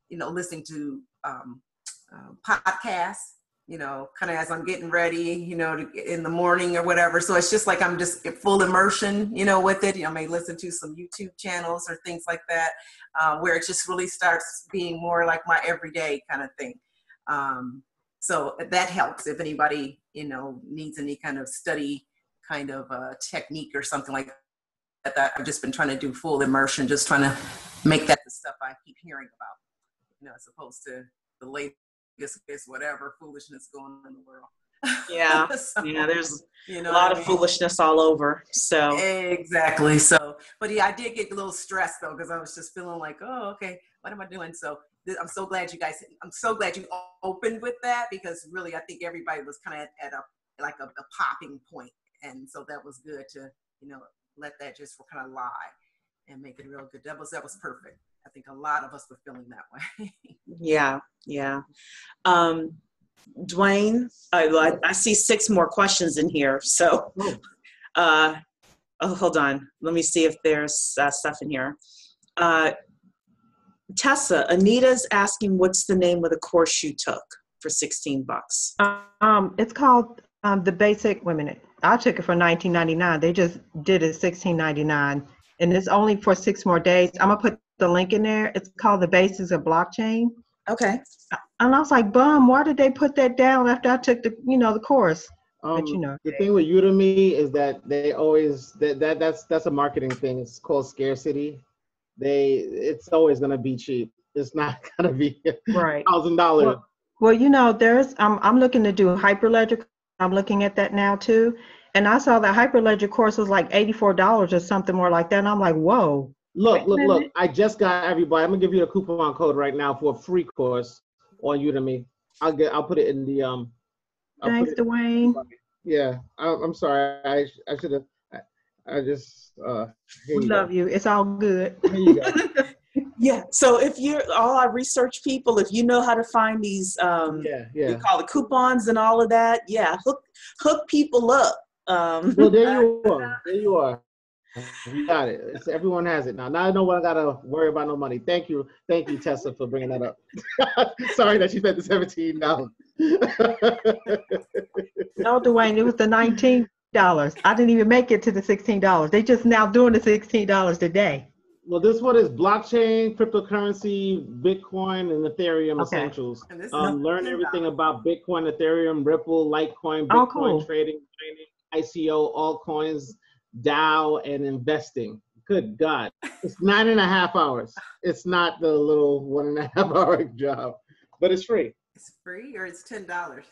listening to podcasts, kind of as I'm getting ready, in the morning or whatever. So it's just like I'm just in full immersion, with it. I may listen to some YouTube channels or things like that, where it just really starts being more like my everyday kind of thing. So that helps if anybody, needs any kind of study kind of technique or something like that. I've just been trying to do full immersion, just trying to make that the stuff I keep hearing about, as opposed to the latest whatever foolishness going on in the world. Yeah, so, yeah. There's a lot of foolishness all over. So exactly. So, but yeah, I did get a little stressed though, because I was just feeling like, oh, okay, what am I doing? So I'm so glad you opened with that, because really I think everybody was kind of at a popping point, and so that was good to let that just kind of lie and make it real good. That was perfect. I think a lot of us were feeling that way. Yeah. Dwayne, I see 6 more questions in here. So, hold on. Let me see if there's stuff in here. Tessa, Anita's asking, what's the name of the course you took for $16? It's called the Basic. Wait a minute. I took it for $19.99. They just did it $16.99, and it's only for 6 more days. I'm gonna put the link in there. It's called The Basics of Blockchain. Okay. And I was like, bum, why did they put that down after I took the course? But the thing with Udemy is that they always that's a marketing thing. It's called scarcity. It's always gonna be cheap. It's not gonna be right $1,000. Well, there's I'm looking to do Hyperledger. I'm looking at that now too, and I saw that Hyperledger course was like $84 or something more like that, and I'm like, whoa. Look! I just got everybody. I'm gonna give you a coupon code right now for a free course on Udemy. I'll put it in the Thanks, Dwayne. Yeah, I'm sorry. I should have. I just. We love you. It's all good. Here you go. Yeah. So if you're all our research people, if you know how to find these, we call it coupons and all of that. Yeah, hook people up. Well, there you are. There you are. You got it. Everyone has it now. Now I know I gotta worry about no money. Thank you, Tessa, for bringing that up. Sorry that she spent the $17. No, Dwayne, it was the $19. I didn't even make it to the $16. They just now doing the $16 today. Well, this one is blockchain, cryptocurrency, Bitcoin, and Ethereum essentials. Learn everything about Bitcoin, Ethereum, Ripple, Litecoin, Bitcoin trading, ICO, altcoins, DAO, and investing. Good God. It's 9.5 hours. It's not the little 1.5 hour job, but it's free. It's free, or it's $10?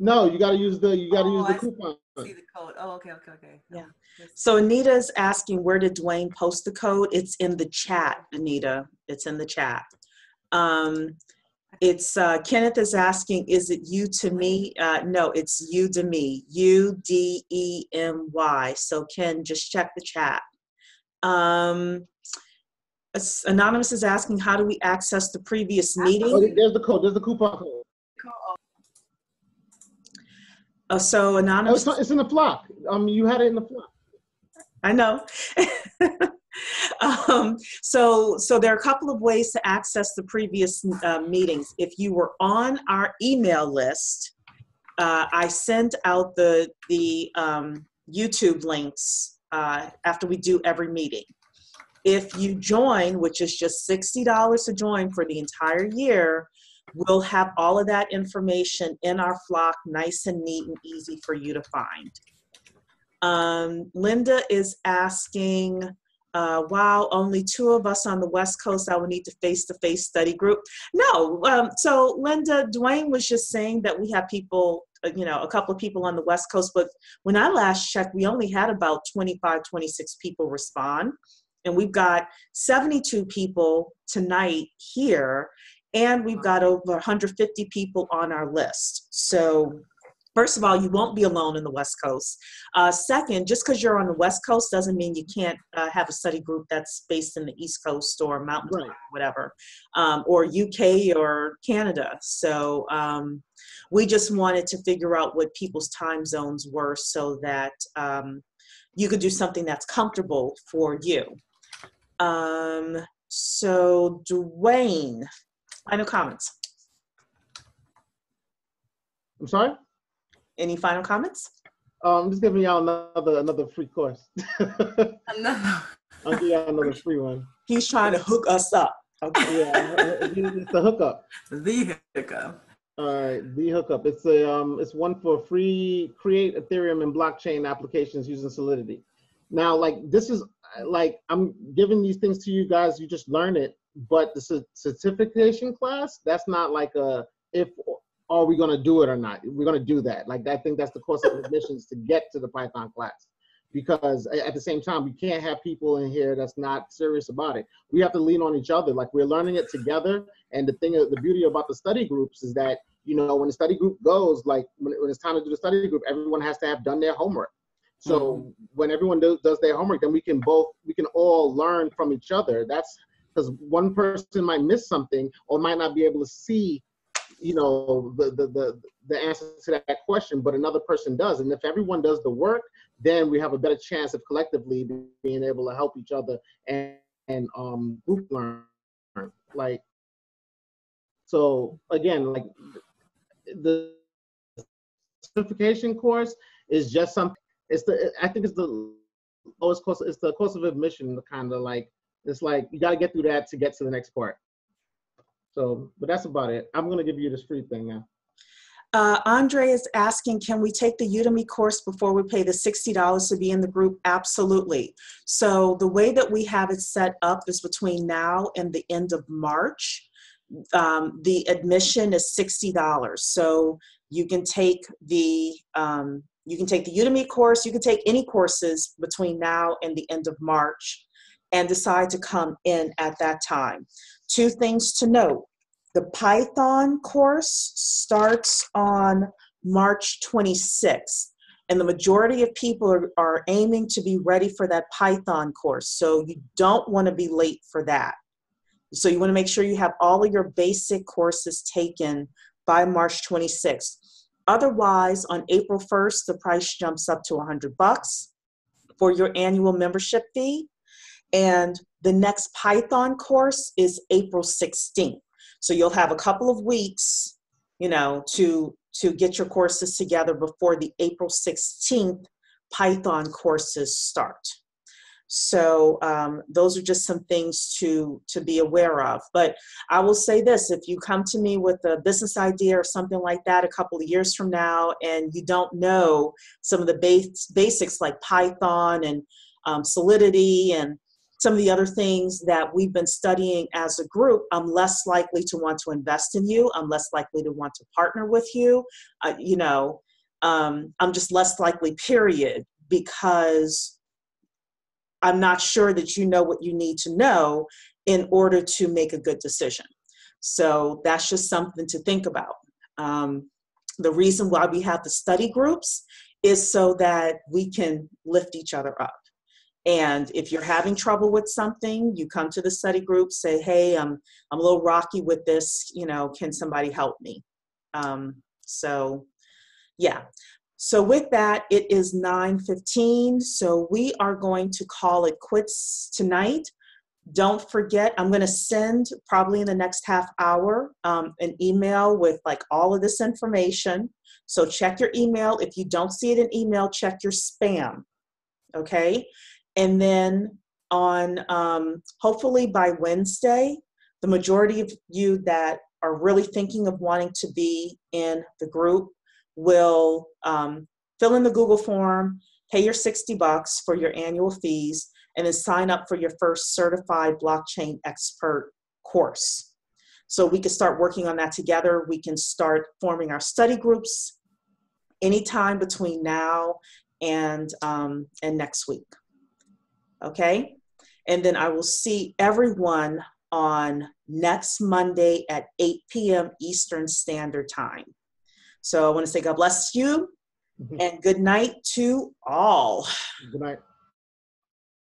No, you got to use the coupon. See the code. Oh, okay. Yeah. So Anita's asking, where did Dwayne post the code? It's in the chat, Anita. It's in the chat. It's Kenneth is asking, is it you to me? No, it's Udemy, UDEMY. So Ken, just check the chat. Anonymous is asking, how do we access the previous meeting? Oh, there's the code. There's the coupon code. So Anonymous. Oh, it's in the flock. You had it in the flock. I know. So there are a couple of ways to access the previous meetings. If you were on our email list, I sent out the YouTube links after we do every meeting. If you join, which is just $60 to join for the entire year, we'll have all of that information in our flock, nice and neat and easy for you to find. Linda is asking, wow, only 2 of us on the West Coast, I would need to face-to-face study group. No, so Linda, Dwayne was just saying that we have people, a couple of people on the West Coast, but when I last checked, we only had about 25, 26 people respond. And we've got 72 people tonight here, and we've got over 150 people on our list. So first of all, you won't be alone in the West Coast. Second, just because you're on the West Coast doesn't mean you can't have a study group that's based in the East Coast or Mountain Time, whatever, or UK or Canada. So we just wanted to figure out what people's time zones were so that you could do something that's comfortable for you. So Dwayne, final comments? I'm sorry? Any final comments? I'm just giving y'all another free course. I'll give y'all another free one. He's trying to hook us up. Okay. Yeah, it's the hookup. The hookup. All right, the hookup. It's one for free. Create Ethereum and blockchain applications using Solidity. Now, like this is like I'm giving these things to you guys. You just learn it, but the certification class, that's not like a if. Are we going to do it or not? We're going to do that. Like, I think that's the course of admissions to get to the Python class. Because at the same time, we can't have people in here that's not serious about it. We have to lean on each other. Like, we're learning it together. And the beauty about the study groups is that, you know, when the study group goes, like when it's time to do the study group, everyone has to have done their homework. So when everyone does their homework, then we can all learn from each other. That's because one person might miss something or might not be able to see, you know, the answer to that question, but another person does. And if everyone does the work, then we have a better chance of collectively being able to help each other and group learn. Like, so again, like the certification course is just something. I think it's the lowest course. It's the course of admission, kind of like, it's like you got to get through that to get to the next part. So, but that's about it. I'm going to give you this free thing now. Andre is asking, can we take the Udemy course before we pay the $60 to be in the group? Absolutely. So the way that we have it set up is between now and the end of March. The admission is $60. So you can take the Udemy course. You can take any courses between now and the end of March and decide to come in at that time. Two things to note. The Python course starts on March 26th, and the majority of people are aiming to be ready for that Python course. So you don't want to be late for that. So you want to make sure you have all of your basic courses taken by March 26th. Otherwise, on April 1st, the price jumps up to $100 for your annual membership fee. And the next Python course is April 16th. So you'll have a couple of weeks, you know, to get your courses together before the April 16th Python courses start. So those are just some things to be aware of. But I will say this, if you come to me with a business idea or something like that a couple of years from now, and you don't know some of the basics like Python and Solidity and some of the other things that we've been studying as a group, I'm less likely to want to invest in you. I'm less likely to want to partner with you. You know, I'm just less likely, period, because I'm not sure that you know what you need to know in order to make a good decision. So that's just something to think about. The reason why we have the study groups is so that we can lift each other up. And if you're having trouble with something, you come to the study group, say, hey, I'm a little rocky with this, you know, can somebody help me? So yeah. So with that, it is 9:15. So we are going to call it quits tonight. Don't forget, I'm going to send probably in the next half hour an email with like all of this information. So check your email. If you don't see it in email, check your spam. Okay. And then on hopefully by Wednesday, the majority of you that are really thinking of wanting to be in the group will fill in the Google form, pay your $60 for your annual fees, and then sign up for your first certified blockchain expert course. So we can start working on that together. We can start forming our study groups anytime between now and next week. Okay? And then I will see everyone on next Monday at 8 p.m. Eastern Standard Time. So I want to say God bless you and good night to all. Good night.